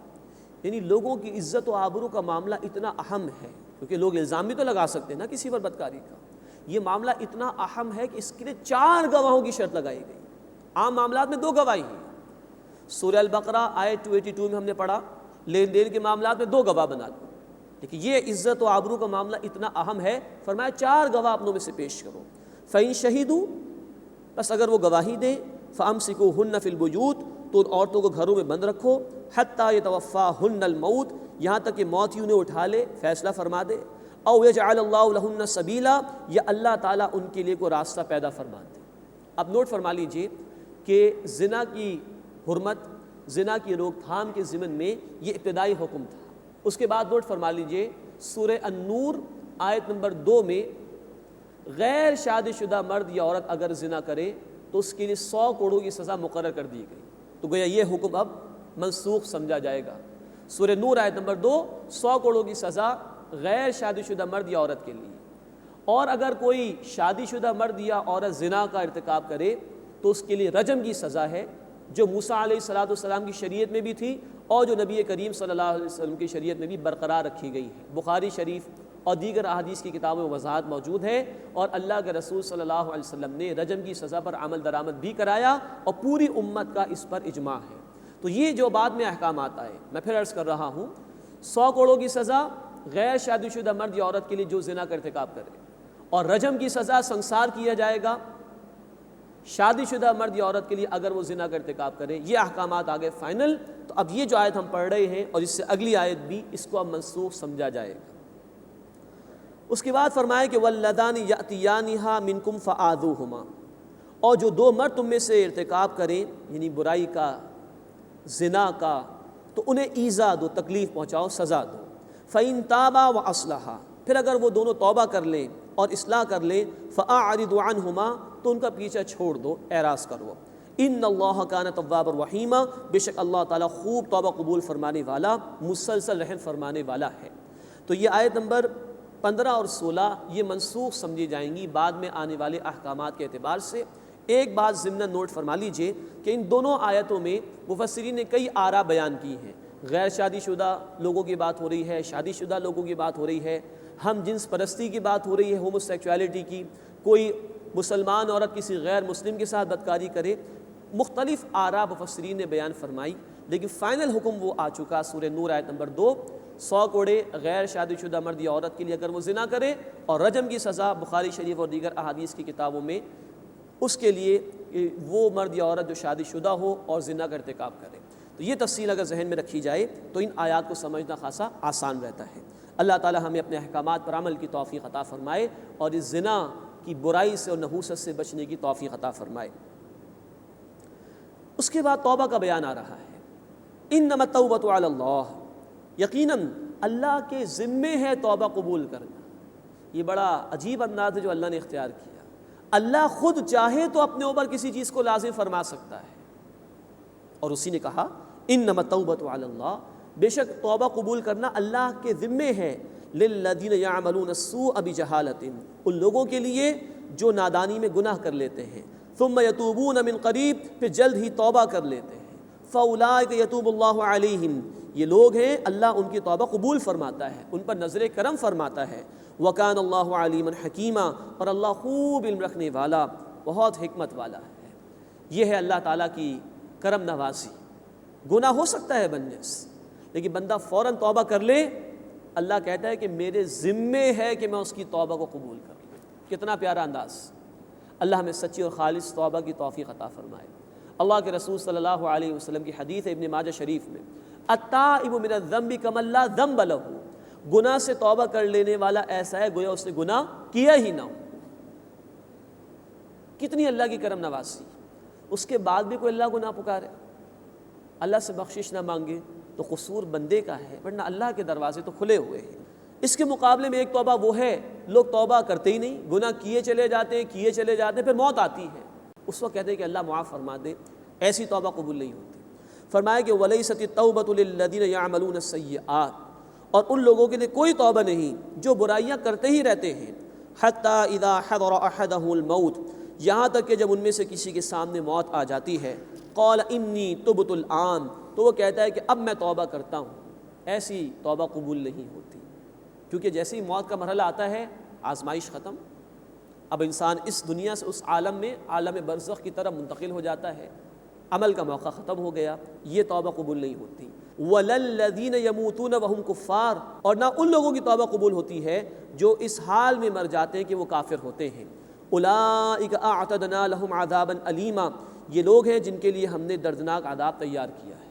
یعنی لوگوں کی عزت و آبرو کا معاملہ اتنا اہم ہے، کیونکہ لوگ الزام بھی تو لگا سکتے ہیں نا کسی پر بدکاری کا، یہ معاملہ اتنا اہم ہے کہ اس کے لیے 4 گواہوں کی شرط لگائی گئی۔ عام معاملات میں 2 گواہی ہیں۔ سورہ البقرہ آیت 282 میں ہم نے پڑھا لین دین کے معاملات میں 2 گواہ بنا دو، لیکن یہ عزت و آبرو کا معاملہ اتنا اہم ہے، فرمایا 4 گواہ اپنوں میں سے پیش کرو۔ فَإِن شَهِدُوا، بس اگر وہ گواہی دیں، فَأَمْسِكُوهُنَّ فِي الْبُيُوتِ، تو ان عورتوں کو گھروں میں بند رکھو، حَتَّى يَتَوَفَّاهُنَّ الْمَوْتُ، یہاں تک کہ موت ہی انہیں اٹھا لے، فیصلہ فرما دے، او يَجْعَلَ اللَّهُ لَهُنَّ سَبِيلًا، یا اللہ تعالیٰ ان کے لیے کوئی راستہ پیدا فرما دے۔ اب نوٹ فرما لیجئے کہ زنا کی حرمت، زنا کی روک تھام کے ضمن میں یہ ابتدائی حکم تھا۔ اس کے بعد نوٹ فرما لیجئے سورہ النور آیت نمبر 2 میں غیر شادی شدہ مرد یا عورت اگر زنا کرے تو اس کے لیے 100 کوڑوں کی سزا مقرر کر دی گئی، تو گویا یہ حکم اب منسوخ سمجھا جائے گا۔ سورہ نور آیت نمبر 2، 100 کوڑوں کی سزا غیر شادی شدہ مرد یا عورت کے لیے، اور اگر کوئی شادی شدہ مرد یا عورت زنا کا ارتکاب کرے تو اس کے لیے رجم کی سزا ہے، جو موسیٰ علیہ السلام کی شریعت میں بھی تھی اور جو نبی کریم صلی اللہ علیہ وسلم کی شریعت میں بھی برقرار رکھی گئی ہے۔ بخاری شریف اور دیگر احادیث کی کتابوں میں وضاحت موجود ہے، اور اللہ کے رسول صلی اللہ علیہ وسلم نے رجم کی سزا پر عمل درآمد بھی کرایا، اور پوری امت کا اس پر اجماع ہے۔ تو یہ جو بعد میں احکامات آئے، میں پھر عرض کر رہا ہوں، 100 کوڑوں کی سزا غیر شادی شدہ مرد یا عورت کے لیے جو زنا کا ارتکاب کرے، اور رجم کی سزا سنسار کیا جائے گا شادی شدہ مرد یا عورت کے لیے اگر وہ زنا کا ارتکاب کرے۔ یہ احکامات آگے فائنل۔ تو اب یہ جو آیت ہم پڑھ رہے ہیں اور اس سے اگلی آیت بھی، اس کو اب منسوخ سمجھا جائے گا۔ اس کے بعد فرمایا کہ واللذان یأتیانھا منکم فآذوہما، اور جو 2 مرد تم میں سے ارتکاب کریں، یعنی برائی کا، زنا کا، تو انہیں ایذا دو، تکلیف پہنچاؤ، سزا دو۔ فإن تابا وأصلحا، پھر اگر وہ دونوں توبہ کر لیں اور اصلاح کر لیں، فأعرضوا عنہما، تو ان کا پیچھا چھوڑ دو، اعراض کرو۔ ان اللہ کان توابا رحیما، بے شک اللہ تعالیٰ خوب توبہ قبول فرمانے والا، مسلسل رحم فرمانے والا ہے۔ تو یہ آیت نمبر 15 اور 16 یہ منسوخ سمجھی جائیں گی بعد میں آنے والے احکامات کے اعتبار سے۔ ایک بات ضمن نوٹ فرما لیجئے کہ ان دونوں آیتوں میں مفسرین نے کئی آراء بیان کی ہیں۔ غیر شادی شدہ لوگوں کی بات ہو رہی ہے، شادی شدہ لوگوں کی بات ہو رہی ہے، ہم جنس پرستی کی بات ہو رہی ہے، ہومو سیکچولیٹی کی، کوئی مسلمان عورت کسی غیر مسلم کے ساتھ بدکاری کرے، مختلف آراء مفسرین نے بیان فرمائی، لیکن فائنل حکم وہ آ چکا۔ سورہ نور آیت نمبر 2، 100 کوڑے غیر شادی شدہ مرد یا عورت کے لیے اگر وہ زنا کرے، اور رجم کی سزا بخاری شریف اور دیگر احادیث کی کتابوں میں اس کے لیے وہ مرد یا عورت جو شادی شدہ ہو اور زنا کا ارتکاب کرے۔ تو یہ تفصیل اگر ذہن میں رکھی جائے تو ان آیات کو سمجھنا خاصا آسان رہتا ہے۔ اللہ تعالی ہمیں اپنے احکامات پر عمل کی توفیق عطا فرمائے اور اس زنا کی برائی سے اور نحوست سے بچنے کی توفیق عطا فرمائے۔ اس کے بعد توبہ کا بیان آ رہا ہے، انما التوبۃ علی اللہ، یقیناً اللہ کے ذمے ہے توبہ قبول کرنا۔ یہ بڑا عجیب انداز ہے جو اللہ نے اختیار کیا۔ اللہ خود چاہے تو اپنے اوپر کسی چیز کو لازم فرما سکتا ہے، اور اسی نے کہا انما التوبۃ علی اللہ، بے شک توبہ قبول کرنا اللہ کے ذمے ہے، للذین یعملون السوء بجہالۃ، ان لوگوں کے لیے جو نادانی میں گناہ کر لیتے ہیں، ثم یتوبون من قریب، پھر جلد ہی توبہ کر لیتے ہیں، فاولئک یتوب اللہ علیہم، یہ لوگ ہیں اللہ ان کی توبہ قبول فرماتا ہے، ان پر نظر کرم فرماتا ہے، وکان اللہ علیما حکیما، اور اللہ خوب علم رکھنے والا، بہت حکمت والا ہے۔ یہ ہے اللہ تعالیٰ کی کرم نوازی۔ گناہ ہو سکتا ہے بندے سے، لیکن بندہ فوراً توبہ کر لے، اللہ کہتا ہے کہ میرے ذمے ہے کہ میں اس کی توبہ کو قبول کر لوں۔ کتنا پیارا انداز۔ اللہ ہمیں سچی اور خالص توبہ کی توفیق عطا فرمائے۔ اللہ کے رسول صلی اللہ علیہ وسلم کی حدیث ہے ابن ماجہ شریف میں، التائب من الذنب کمن لا ذنب لہ، گناہ سے توبہ کر لینے والا ایسا ہے گویا اس نے گناہ کیا ہی نہ ہو۔ کتنی اللہ کی کرم نوازی، اس کے بعد بھی کوئی اللہ کو نہ پکارے، اللہ سے بخشش نہ مانگے تو قصور بندے کا ہے، ورنہ اللہ کے دروازے تو کھلے ہوئے ہیں۔ اس کے مقابلے میں ایک توبہ وہ ہے، لوگ توبہ کرتے ہی نہیں، گناہ کیے چلے جاتے ہیں، پھر موت آتی ہے، اس وقت کہتے ہیں کہ اللہ معاف فرما دے، ایسی توبہ قبول نہیں ہوتی۔ فرمایا کہ وَلَيْسَتِ التَّوْبَةُ لِلَّذِينَ يَعْمَلُونَ السَّيِّئَاتِ، اور ان لوگوں کے لیے کوئی توبہ نہیں جو برائیاں کرتے ہی رہتے ہیں، حَتَّى إِذَا حَضَرَ أَحَدَهُ الْمَوْتُ، یہاں تک کہ جب ان میں سے کسی کے سامنے موت آ جاتی ہے، قَالَ إِنِّي تُبْتُ الْآنَ، تو وہ کہتا ہے کہ اب میں توبہ کرتا ہوں۔ ایسی توبہ قبول نہیں ہوتی، کیونکہ جیسے ہی موت کا مرحلہ آتا ہے آزمائش ختم، اب انسان اس دنیا سے اس عالم میں عالم برزخ کی طرف منتقل ہو جاتا ہے، عمل کا موقع ختم ہو گیا، یہ توبہ قبول نہیں ہوتی۔ وَلَلَّذِينَ يَمُوتُونَ وَهُمْ كُفَّارٌ، اور نہ ان لوگوں کی توبہ قبول ہوتی ہے جو اس حال میں مر جاتے ہیں کہ وہ کافر ہوتے ہیں۔ أُولَٰئِكَ أَعْتَدْنَا لَهُمْ عَذَابًا أَلِيمًا، یہ لوگ ہیں جن کے لیے ہم نے دردناک عذاب تیار کیا ہے۔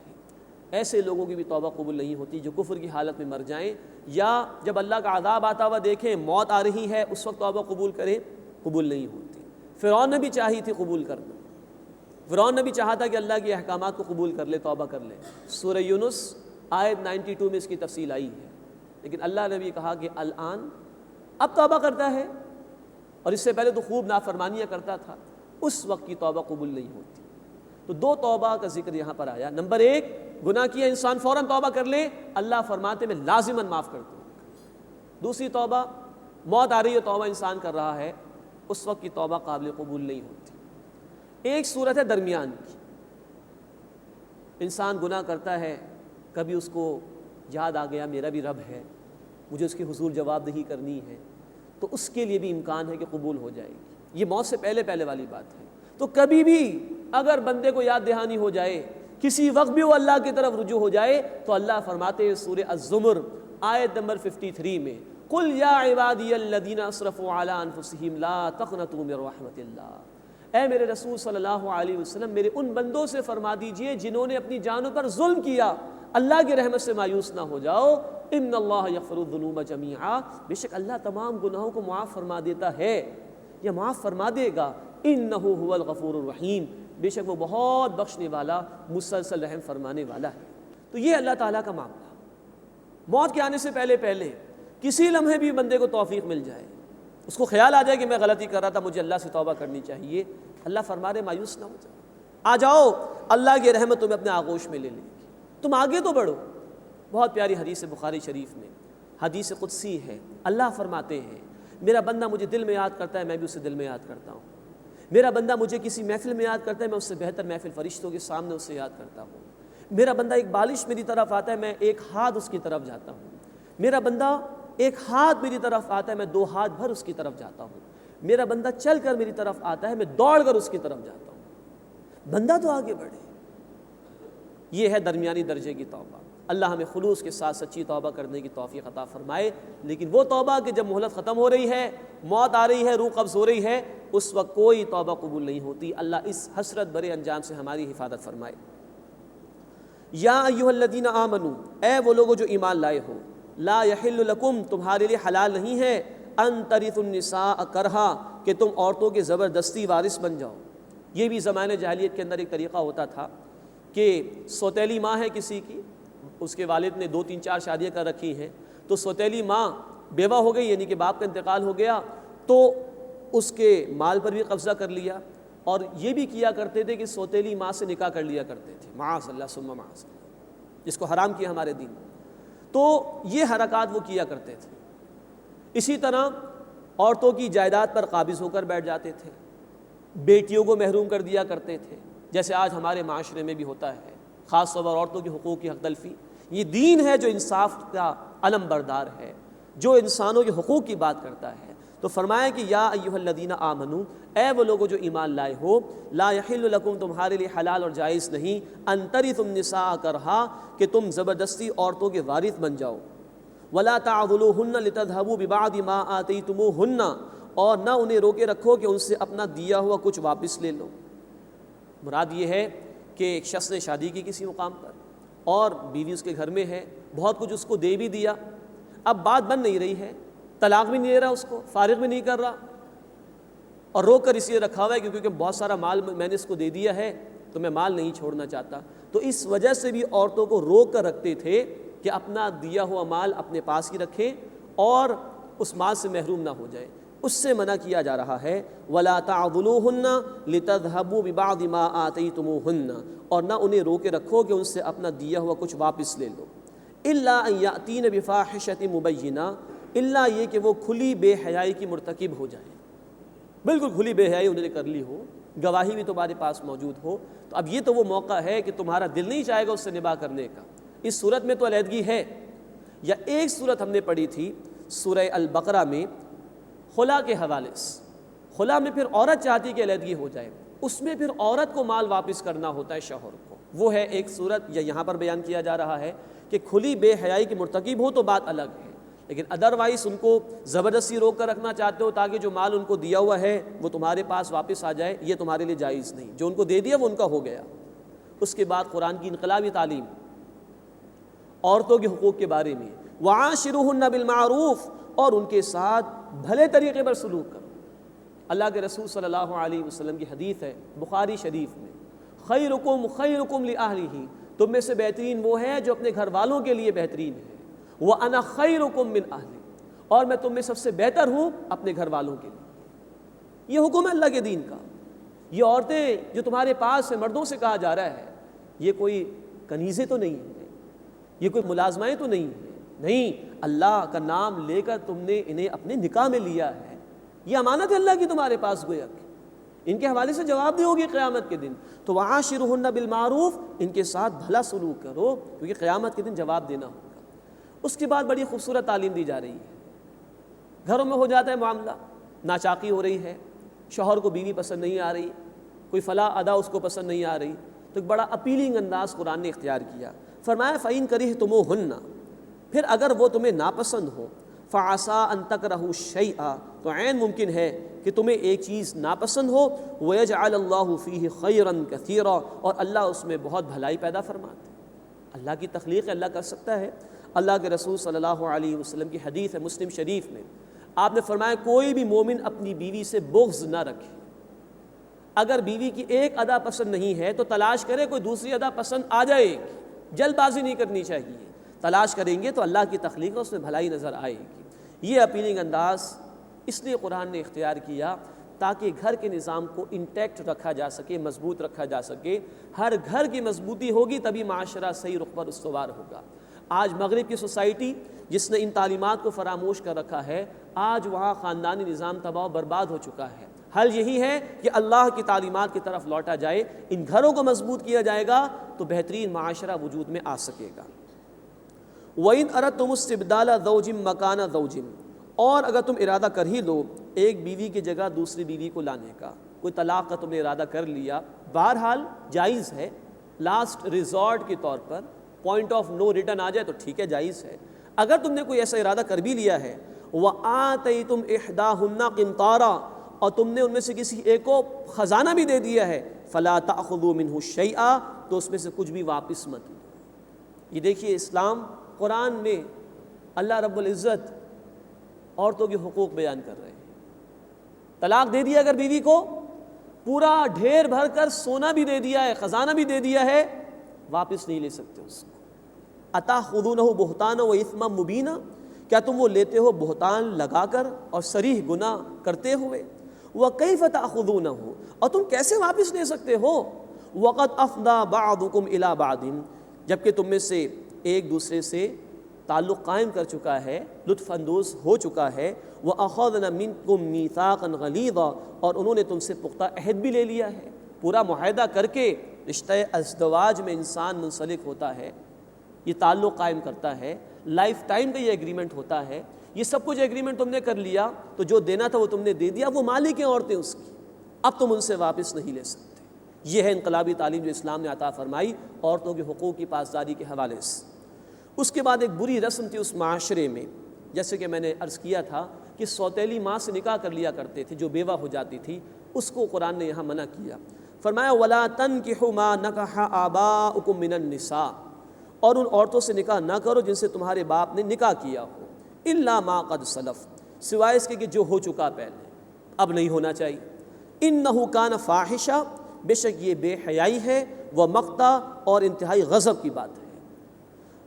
ایسے لوگوں کی بھی توبہ قبول نہیں ہوتی جو کفر کی حالت میں مر جائیں، یا جب اللہ کا عذاب آتا ہوا دیکھیں، موت آ رہی ہے، اس وقت توبہ قبول کریں، قبول نہیں ہوتی۔ فرعون نے بھی چاہی تھی قبول کرنا، فرعون نے بھی چاہا تھا کہ اللہ کے احکامات کو قبول کر لے، توبہ کر لے۔ سورہ یونس آیت 92 میں اس کی تفصیل آئی ہے، لیکن اللہ نے بھی کہا کہ الآن، اب توبہ کرتا ہے، اور اس سے پہلے تو خوب نافرمانیاں کرتا تھا، اس وقت کی توبہ قبول نہیں ہوتی۔ تو دو توبہ کا ذکر یہاں پر آیا۔ نمبر ایک، گناہ کیا انسان فوراً توبہ کر لے، اللہ فرماتے میں لازماً معاف کرتا ہوں۔ دوسری توبہ، موت آ رہی ہے، توبہ انسان کر رہا ہے، اس وقت کی توبہ قابل قبول نہیں ہوتی۔ ایک صورت ہے درمیان کی، انسان گناہ کرتا ہے، کبھی اس کو یاد آ گیا میرا بھی رب ہے، مجھے اس کے حضور جواب دہی کرنی ہے، تو اس کے لیے بھی امکان ہے کہ قبول ہو جائے گی۔ یہ موت سے پہلے والی بات ہے۔ تو کبھی بھی اگر بندے کو یاد دہانی ہو جائے، کسی وقت بھی وہ اللہ کی طرف رجوع ہو جائے، تو اللہ فرماتے ہیں سورہ الزمر آیت نمبر 53 میں، قُلْ يَا عِبَادِيَ الَّذِينَ أَسْرَفُوا عَلَىٰ أَنفُسِهِمْ لَا تَقْنَطُوا مِن رَحْمَةِ اللَّهِ، اے میرے رسول صلی اللہ علیہ وسلم، میرے ان بندوں سے فرما دیجئے جنہوں نے اپنی جانوں پر ظلم کیا، اللہ کی رحمت سے مایوس نہ ہو جاؤ، ان اللہ یغفر الذنوب جمیعا، بے شک اللہ تمام گناہوں کو معاف فرما دیتا ہے یا معاف فرما دے گا، انہ هو الغفور الرحیم، بے شک وہ بہت بخشنے والا، مسلسل رحم فرمانے والا ہے۔ تو یہ اللہ تعالیٰ کا معاملہ، موت کے آنے سے پہلے کسی لمحے بھی بندے کو توفیق مل جائے، اس کو خیال آ جائے کہ میں غلطی کر رہا تھا، مجھے اللہ سے توبہ کرنی چاہیے، اللہ فرما رہے مایوس نہ ہو جاؤ، آ جاؤ، اللہ کی رحمت تمہیں اپنے آغوش میں لے لے گی، تم آگے تو بڑھو۔ بہت پیاری حدیث بخاری شریف میں، حدیث قدسی ہے، اللہ فرماتے ہیں میرا بندہ مجھے دل میں یاد کرتا ہے، میں بھی اسے دل میں یاد کرتا ہوں، میرا بندہ مجھے کسی محفل میں یاد کرتا ہے، میں اس سے بہتر محفل فرشتوں کے سامنے اسے یاد کرتا ہوں، میرا بندہ ایک بالش میری طرف آتا ہے، میں ایک ہاتھ اس کی طرف جاتا ہوں، میرا بندہ ایک ہاتھ میری طرف آتا ہے، میں دو ہاتھ بھر اس کی طرف جاتا ہوں، میرا بندہ چل کر میری طرف آتا ہے، میں دوڑ کر اس کی طرف جاتا ہوں۔ بندہ تو آگے بڑھے، یہ ہے درمیانی درجے کی توبہ۔ اللہ ہمیں خلوص کے ساتھ سچی توبہ کرنے کی توفیق عطا فرمائے، لیکن وہ توبہ کہ جب مہلت ختم ہو رہی ہے، موت آ رہی ہے، روح قبض ہو رہی ہے، اس وقت کوئی توبہ قبول نہیں ہوتی۔ اللہ اس حسرت برے انجام سے ہماری حفاظت فرمائے۔ یا ایھا الذین آمنوا، اے وہ لوگوں جو ایمان لائے ہو، لا یحل لکم، تمہارے لیے حلال نہیں ہے، ان ترثوا النساء کرہا، کہ تم عورتوں کے زبردستی وارث بن جاؤ۔ یہ بھی زمانے جاہلیت کے اندر ایک طریقہ ہوتا تھا کہ سوتیلی ماں ہے کسی کی، اس کے والد نے 2 3 4 شادیاں کر رکھی ہیں، تو سوتیلی ماں بیوہ ہو گئی، یعنی کہ باپ کا انتقال ہو گیا، تو اس کے مال پر بھی قبضہ کر لیا، اور یہ بھی کیا کرتے تھے کہ سوتیلی ماں سے نکاح کر لیا کرتے تھے، معاذ اللہ ثم معاذ اللہ، جس کو حرام کیا ہمارے دین۔ تو یہ حرکات وہ کیا کرتے تھے۔ اسی طرح عورتوں کی جائیداد پر قابض ہو کر بیٹھ جاتے تھے، بیٹیوں کو محروم کر دیا کرتے تھے، جیسے آج ہمارے معاشرے میں بھی ہوتا ہے، خاص طور پر عورتوں کے حقوق کی حق تلفی۔ یہ دین ہے جو انصاف کا علم بردار ہے، جو انسانوں کے حقوق کی بات کرتا ہے۔ تو فرمایا کہ یا ایھا الذین آمنو، اے وہ لوگوں جو ایمان لائے ہو، لا یحل لکم، تمہارے لیے حلال اور جائز نہیں، ان ترثوا النساء کرہا، کہ تم زبردستی عورتوں کے وارث بن جاؤ، ولا تعضلوہن لتذھبوا ببعض ما آتیتموہن، اور نہ انہیں روکے رکھو کہ ان سے اپنا دیا ہوا کچھ واپس لے لو۔ مراد یہ ہے کہ ایک شخص نے شادی کی کسی مقام پر، اور بیوی اس کے گھر میں ہے، بہت کچھ اس کو دے بھی دیا، اب بات بن نہیں رہی ہے، طلاق بھی نہیں دے رہا اس کو، فارغ بھی نہیں کر رہا، اور روک کر اس لیے رکھا ہوا ہے کیونکہ بہت سارا مال میں نے اس کو دے دیا ہے تو میں مال نہیں چھوڑنا چاہتا۔ تو اس وجہ سے بھی عورتوں کو روک کر رکھتے تھے کہ اپنا دیا ہوا مال اپنے پاس ہی رکھیں اور اس مال سے محروم نہ ہو جائے، اس سے منع کیا جا رہا ہے۔ وَلَا تَعْضُلُوهُنَّ لِتَذْهَبُوا بِبَعْضِ مَا آتَيْتُمُوهُنَّ، اور نہ انہیں روکے رکھو کہ ان سے اپنا دیا ہوا کچھ واپس لے لو۔ إِلَّا أَن يَأْتِينَ بِفَاحِشَةٍ مُبَيِّنَةٍ، الا یہ کہ وہ کھلی بے حیائی کی مرتکب ہو جائیں، بالکل کھلی بے حیائی انہوں نے کر لی ہو، گواہی بھی تمہارے پاس موجود ہو، تو اب یہ تو وہ موقع ہے کہ تمہارا دل نہیں چاہے گا اس سے نباہ کرنے کا۔ اس صورت میں تو علیحدگی ہے۔ یا ایک صورت ہم نے پڑھی تھی سورہ البقرہ میں خلا کے حوالے سے، خلا میں پھر عورت چاہتی کہ علیحدگی ہو جائے، اس میں پھر عورت کو مال واپس کرنا ہوتا ہے شوہر کو، وہ ہے ایک صورت۔ یا یہاں پر بیان کیا جا رہا ہے کہ کھلی بے حیائی کی مرتکب ہو تو بات الگ ہے، لیکن ادروائز ان کو زبردستی روک کر رکھنا چاہتے ہو تاکہ جو مال ان کو دیا ہوا ہے وہ تمہارے پاس واپس آ جائے، یہ تمہارے لیے جائز نہیں، جو ان کو دے دیا وہ ان کا ہو گیا۔ اس کے بعد قرآن کی انقلابی تعلیم عورتوں کے حقوق کے بارے میں، وعاشروہن بالمعروف، اور ان کے ساتھ بھلے طریقے پر سلوک کرو۔ اللہ کے رسول صلی اللہ علیہ وسلم کی حدیث ہے بخاری شریف میں، خیرکم خیرکم لأہلہ، تم میں سے بہترین وہ ہے جو اپنے گھر والوں کے لیے بہترین ہے، وَأَنَا خَيْرُكُم مِّنْ أَهْلِي، اور میں تم میں سب سے بہتر ہوں اپنے گھر والوں کے لیے۔ یہ حکم ہے اللہ کے دین کا۔ یہ عورتیں جو تمہارے پاس ہیں، مردوں سے کہا جا رہا ہے، یہ کوئی کنیزیں تو نہیں ہیں، یہ کوئی ملازمائیں تو نہیں ہیں، نہیں، اللہ کا نام لے کر تم نے انہیں اپنے نکاح میں لیا ہے، یہ امانت ہے اللہ کی تمہارے پاس، گویا کہ ان کے حوالے سے جواب دی ہوگی قیامت کے دن۔ تو وعاشروہن بالمعروف، ان کے ساتھ بھلا سلوک کرو کیونکہ قیامت کے دن جواب دینا ہوگا۔ اس کے بعد بڑی خوبصورت تعلیم دی جا رہی ہے۔ گھروں میں ہو جاتا ہے معاملہ، ناچاقی ہو رہی ہے، شوہر کو بیوی پسند نہیں آ رہی، کوئی فلاں ادا اس کو پسند نہیں آ رہی، تو ایک بڑا اپیلنگ انداز قرآن نے اختیار کیا، فرمایا فَإِن كَرِهْتُمُوهُنَّ، پھر اگر وہ تمہیں ناپسند ہو، فَعَسَىٰ أَن تَكْرَهُوا شَيْئًا، تو عین ممکن ہے کہ تمہیں ایک چیز ناپسند ہو، وَيَجْعَلَ اللَّهُ فِيهِ خَيْرًا كَثِيرًا، اور اللہ اس میں بہت بھلائی پیدا فرماتے ہیں۔ اللہ کی تخلیق ہے، اللہ کر سکتا ہے۔ اللہ کے رسول صلی اللہ علیہ وسلم کی حدیث ہے مسلم شریف میں، آپ نے فرمایا کوئی بھی مومن اپنی بیوی سے بغض نہ رکھے، اگر بیوی کی ایک ادا پسند نہیں ہے تو تلاش کرے کوئی دوسری ادا پسند آ جائے گی، جلد بازی نہیں کرنی چاہیے، تلاش کریں گے تو اللہ کی تخلیق ہے، اس میں بھلائی نظر آئے گی۔ یہ اپیلنگ انداز اس لیے قرآن نے اختیار کیا تاکہ گھر کے نظام کو انٹیکٹ رکھا جا سکے، مضبوط رکھا جا سکے۔ ہر گھر کی مضبوطی ہوگی تبھی معاشرہ صحیح رخ پر استوار ہوگا۔ آج مغرب کی سوسائٹی جس نے ان تعلیمات کو فراموش کر رکھا ہے، آج وہاں خاندانی نظام تباہ و برباد ہو چکا ہے۔ حل یہی ہے کہ اللہ کی تعلیمات کی طرف لوٹا جائے، ان گھروں کو مضبوط کیا جائے گا تو بہترین معاشرہ وجود میں آ سکے گا۔ وَإِنْ أَرَدْتُمُ اسْتِبْدَالَ زَوْجٍ مَّكَانَ زَوْجٍ، اور اگر تم ارادہ کر ہی لو ایک بیوی کی جگہ دوسری بیوی کو لانے کا، کوئی طلاق کا تم نے ارادہ کر لیا، بہرحال جائز ہے، لاسٹ ریزورٹ کے طور پر، پوائنٹ آف نو ریٹرن آ جائے تو ٹھیک ہے، جائز ہے۔ اگر تم نے کوئی ایسا ارادہ کر بھی لیا ہے، وَآتَيْتُمْ إِحْدَاهُنَّ قِنْطَارًا، اور تم نے ان میں سے کسی ایک کو خزانہ بھی دے دیا ہے، فَلَا تَأْخُذُوا مِنْهُ شَيْئًا، تو اس میں سے کچھ بھی واپس مت لو۔ یہ دیکھیے اسلام قرآن میں اللہ رب العزت عورتوں کے حقوق بیان کر رہے ہیں۔ طلاق دے دیا اگر بیوی کو، پورا ڈھیر بھر کر سونا بھی دے دیا ہے، خزانہ بھی دے دیا ہے، واپس نہیں لے سکتے اس کو۔ اتاخذونہ بہتانا و اثما مبینا، کیا تم وہ لیتے ہو بہتان لگا کر اور صریح گناہ کرتے ہوئے؟ وکیف تاخذونہ، اور تم کیسے واپس لے سکتے ہو؟ وقد افضى بعضکم الی بعض، جبکہ تم میں سے ایک دوسرے سے تعلق قائم کر چکا ہے، لطف اندوز ہو چکا ہے۔ وَأَخَذْنَا مِنْكُمْ مِيثَاقًا غَلِيظًا، اور انہوں نے تم سے پختہ عہد بھی لے لیا ہے۔ پورا معاہدہ کر کے رشتہ ازدواج میں انسان منسلک ہوتا ہے، یہ تعلق قائم کرتا ہے، لائف ٹائم کا یہ ایگریمنٹ ہوتا ہے۔ یہ سب کچھ ایگریمنٹ تم نے کر لیا تو جو دینا تھا وہ تم نے دے دیا، وہ مالک ہیں عورتیں اس کی، اب تم ان سے واپس نہیں لے سکتے۔ یہ ہے انقلابی تعلیم جو اسلام نے عطا فرمائی عورتوں کے حقوق کی پاسداری کے حوالے سے۔ اس کے بعد ایک بری رسم تھی اس معاشرے میں، جیسے کہ میں نے عرض کیا تھا کہ سوتیلی ماں سے نکاح کر لیا کرتے تھے جو بیوہ ہو جاتی تھی، اس کو قرآن نے یہاں منع کیا۔ فرمایا وَلَا تَنْكِحُوا مَا نَكَحَ آبَاؤُكُم مِّنَ النِّسَاءِ، اور ان عورتوں سے نکاح نہ کرو جن سے تمہارے باپ نے نکاح کیا ہو، إِلَّا مَا قَدْ سَلَفَ، سوائے اس کے کہ جو ہو چکا پہلے، اب نہیں ہونا چاہیے۔ إِنَّهُ كَانَ فَاحِشًا، بے شک یہ بے حیائی ہے، وَمَقْتًا، اور انتہائی غضب کی بات ہے،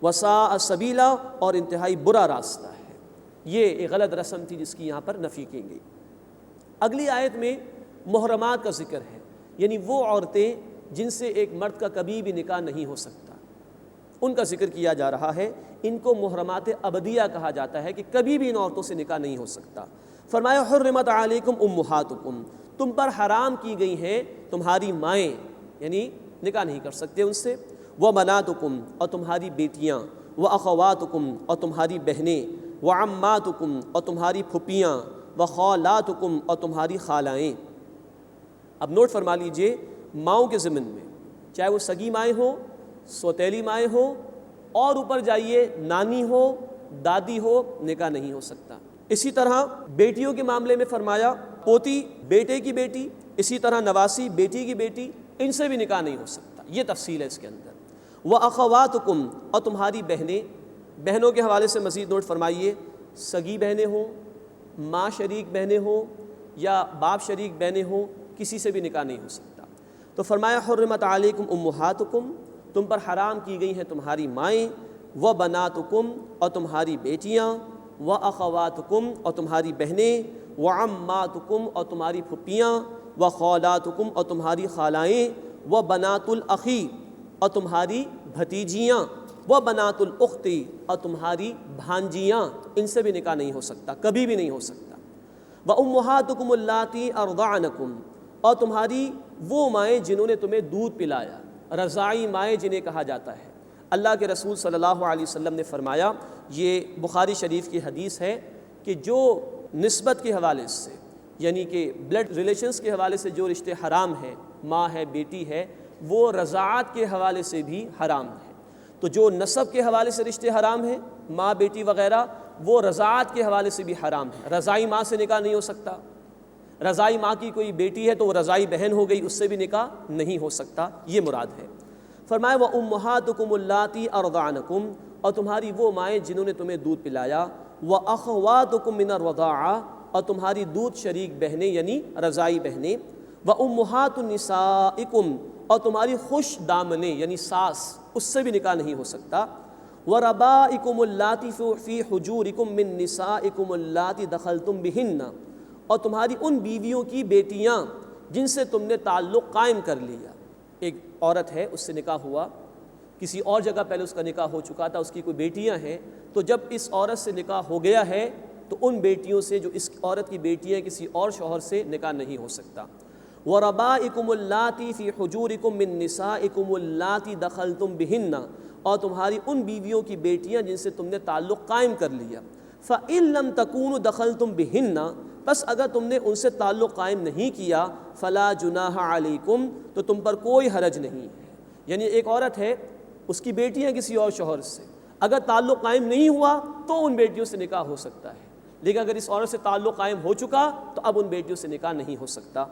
وَسَاءَ سَبِيلًا، اور انتہائی برا راستہ ہے۔ یہ ایک غلط رسم تھی جس کی یہاں پر نفی کی گئی۔ اگلی آیت میں محرمات کا ذکر ہے، یعنی وہ عورتیں جن سے ایک مرد کا کبھی بھی نکاح نہیں ہو سکتا، ان کا ذکر کیا جا رہا ہے۔ ان کو محرمات ابدیہ کہا جاتا ہے کہ کبھی بھی ان عورتوں سے نکاح نہیں ہو سکتا۔ فرمایا حرمت علیکم امہاتکم، تم پر حرام کی گئی ہیں تمہاری مائیں، یعنی نکاح نہیں کر سکتے ان سے۔ وبناتکم، اور تمہاری بیٹیاں، واخواتکم، اور تمہاری بہنیں، وعماتکم، اور تمہاری پھپھیاں، وخالاتکم، اور تمہاری خالائیں۔ اب نوٹ فرما لیجئے، ماؤں کے ضمن میں چاہے وہ سگی مائیں ہوں، سوتیلی مائیں ہوں، اور اوپر جائیے نانی ہو، دادی ہو، نکاح نہیں ہو سکتا۔ اسی طرح بیٹیوں کے معاملے میں فرمایا پوتی بیٹے کی بیٹی، اسی طرح نواسی بیٹی کی بیٹی، ان سے بھی نکاح نہیں ہو سکتا۔ یہ تفصیل ہے اس کے اندر۔ وَأَخَوَاتُكُمْ، اور تمہاری بہنیں، بہنوں کے حوالے سے مزید نوٹ فرمائیے، سگی بہنیں ہوں، ماں شریک بہنیں ہوں، یا باپ شریک بہنیں ہوں، کسی سے بھی نکاح نہیں ہو سکتا۔ تو فرمایا حرمت علیکم امہاتکم، تم پر حرام کی گئی ہیں تمہاری مائیں، وبناتکم، اور تمہاری بیٹیاں، واخواتکم، اور تمہاری بہنیں، وعماتکم، اور تمہاری پھپھیاں، وخالاتکم، اور تمہاری خالائیں، وبنات الاخی، اور تمہاری بھتیجیاں، وبنات الاختی، اور تمہاری بھانجیاں، ان سے بھی نکاح نہیں ہو سکتا، کبھی بھی نہیں ہو سکتا۔ وامہاتکم اللاتی ارضعنکم، اور تمہاری وہ مائیں جنہوں نے تمہیں دودھ پلایا، رضاعی مائیں جنہیں کہا جاتا ہے۔ اللہ کے رسول صلی اللہ علیہ وسلم نے فرمایا، یہ بخاری شریف کی حدیث ہے، کہ جو نسبت کے حوالے سے، یعنی کہ بلڈ ریلیشنز کے حوالے سے جو رشتے حرام ہیں، ماں ہے، بیٹی ہے، وہ رضاعت کے حوالے سے بھی حرام ہے۔ تو جو نسب کے حوالے سے رشتے حرام ہیں، ماں بیٹی وغیرہ، وہ رضاعت کے حوالے سے بھی حرام ہے۔ رضاعی ماں سے نکاح نہیں ہو سکتا، رضاعی ماں کی کوئی بیٹی ہے تو وہ رضاعی بہن ہو گئی، اس سے بھی نکاح نہیں ہو سکتا، یہ مراد ہے۔ فرمایا وَأُمَّهَاتُكُمُ اللَّاتِي أَرْضَعْنَكُمْ، اور تمہاری وہ مائیں جنہوں نے تمہیں دودھ پلایا، وَأَخْوَاتُكُم مِّنَ الرَّضَاعَةِ، اور تمہاری دودھ شریک بہنیں یعنی رضاعی بہنیں، وَأُمُّهَاتُ نِسَائِكُمْ، اور تمہاری خوش دامنیں یعنی ساس، اس سے بھی نکاح نہیں ہو سکتا۔ وَرَبَائِكُمُ اللَّاتِي فِي حُجُورِكُم مِّن نِّسَائِكُمُ اللَّاتِي دَخَلْتُم بِهِنَّ، اور تمہاری ان بیویوں کی بیٹیاں جن سے تم نے تعلق قائم کر لیا۔ ایک عورت ہے، اس سے نکاح ہوا، کسی اور جگہ پہلے اس کا نکاح ہو چکا تھا، اس کی کوئی بیٹیاں ہیں، تو جب اس عورت سے نکاح ہو گیا ہے تو ان بیٹیوں سے جو اس عورت کی بیٹیاں کسی اور شوہر سے نکاح نہیں ہو سکتا۔ وَرَبَائِكُمُ اللَّاتِي فِي حُجُورِكُم مِّن نِّسَائِكُمُ اللَّاتِي دَخَلْتُم بِهِنَّ، اور تمہاری ان بیویوں کی بیٹیاں جن سے تم نے تعلق قائم کر لیا۔ فَإِن لَّمْ تَكُونُوا دَخَلْتُم بِهِنَّ، بس اگر تم نے ان سے تعلق قائم نہیں کیا، فَلَا جُنَاحَ عَلَيْكُمْ، تو تم پر کوئی حرج نہیں ہے۔ یعنی ایک عورت ہے، اس کی بیٹیاں کسی اور شوہر سے، اگر تعلق قائم نہیں ہوا تو ان بیٹیوں سے نکاح ہو سکتا ہے، لیکن اگر اس عورت سے تعلق قائم ہو چکا تو اب ان بیٹیوں سے نکاح نہیں ہو سکتا۔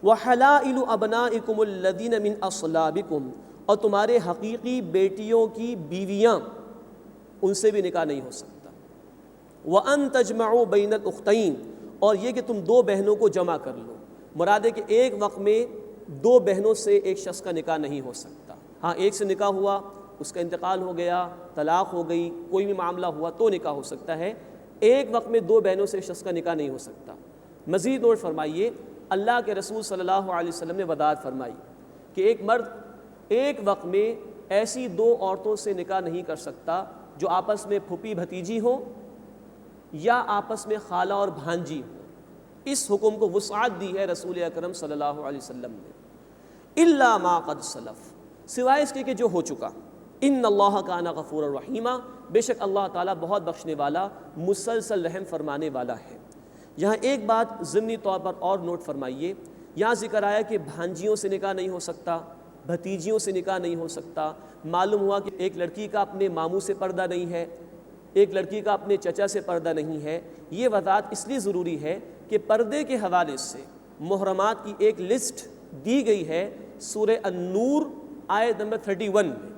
وَحَلَائِلُ أَبْنَائِكُمُ الَّذِينَ مِنْ أَصْلَابِكُمْ، اور تمہارے حقیقی بیٹیوں کی بیویاں، ان سے بھی نکاح نہیں ہو سکتا۔ وَأَن تَجْمَعُوا بَيْنَ الْأُخْتَيْنِ، اور یہ کہ تم دو بہنوں کو جمع کر لو، مراد ہے کہ ایک وقت میں دو بہنوں سے ایک شخص کا نکاح نہیں ہو سکتا۔ ہاں ایک سے نکاح ہوا، اس کا انتقال ہو گیا، طلاق ہو گئی، کوئی بھی معاملہ ہوا تو نکاح ہو سکتا ہے، ایک وقت میں دو بہنوں سے شخص کا نکاح نہیں ہو سکتا۔ مزید نوٹ فرمائیے، اللہ کے رسول صلی اللہ علیہ وسلم نے وضاحت فرمائی کہ ایک مرد ایک وقت میں ایسی دو عورتوں سے نکاح نہیں کر سکتا جو آپس میں پھوپھی بھتیجی ہوں یا آپس میں خالہ اور بھانجی ہوں۔ اس حکم کو وسعت دی ہے رسول اکرم صلی اللہ علیہ وسلم نے، الا ما قد سلف، سوائے اس کے کہ جو ہو چکا۔ ان اللہ کان غفورا رحیما، بے شک اللہ تعالیٰ بہت بخشنے والا، مسلسل رحم فرمانے والا ہے۔ یہاں ایک بات ضمنی طور پر اور نوٹ فرمائیے، یہاں ذکر آیا کہ بھانجیوں سے نکاح نہیں ہو سکتا، بھتیجیوں سے نکاح نہیں ہو سکتا۔ معلوم ہوا کہ ایک لڑکی کا اپنے ماموں سے پردہ نہیں ہے، ایک لڑکی کا اپنے چچا سے پردہ نہیں ہے۔ یہ وضاحت اس لیے ضروری ہے کہ پردے کے حوالے سے محرمات کی ایک لسٹ دی گئی ہے سورہ النور آیت نمبر 31 میں۔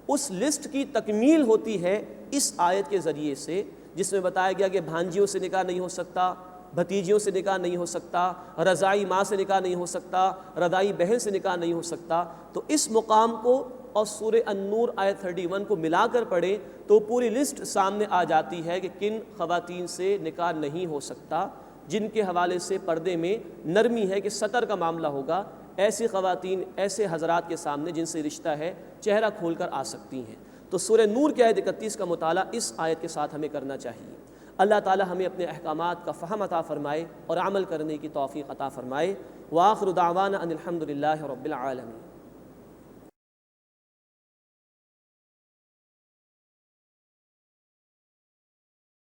اس لسٹ کی تکمیل ہوتی ہے اس آیت کے ذریعے سے، جس میں بتایا گیا کہ بھانجیوں سے نکاح نہیں ہو سکتا، بھتیجیوں سے نکاح نہیں ہو سکتا، رضائی ماں سے نکاح نہیں ہو سکتا، رضائی بہن سے نکاح نہیں ہو سکتا۔ تو اس مقام کو اور سورہ النور آیت 31 کو ملا کر پڑھیں تو پوری لسٹ سامنے آ جاتی ہے کہ کن خواتین سے نکاح نہیں ہو سکتا، جن کے حوالے سے پردے میں نرمی ہے کہ سطر کا معاملہ ہوگا۔ ایسی خواتین ایسے حضرات کے سامنے جن سے رشتہ ہے چہرہ کھول کر آ سکتی ہیں۔ تو سورہ نور کی آیت 31 کا مطالعہ اس آیت کے ساتھ ہمیں کرنا چاہیے۔ اللہ تعالی ہمیں اپنے احکامات کا فہم عطا فرمائے اور عمل کرنے کی توفیق عطا فرمائے۔ وآخر دعوانا ان الحمد للہ رب العالمین۔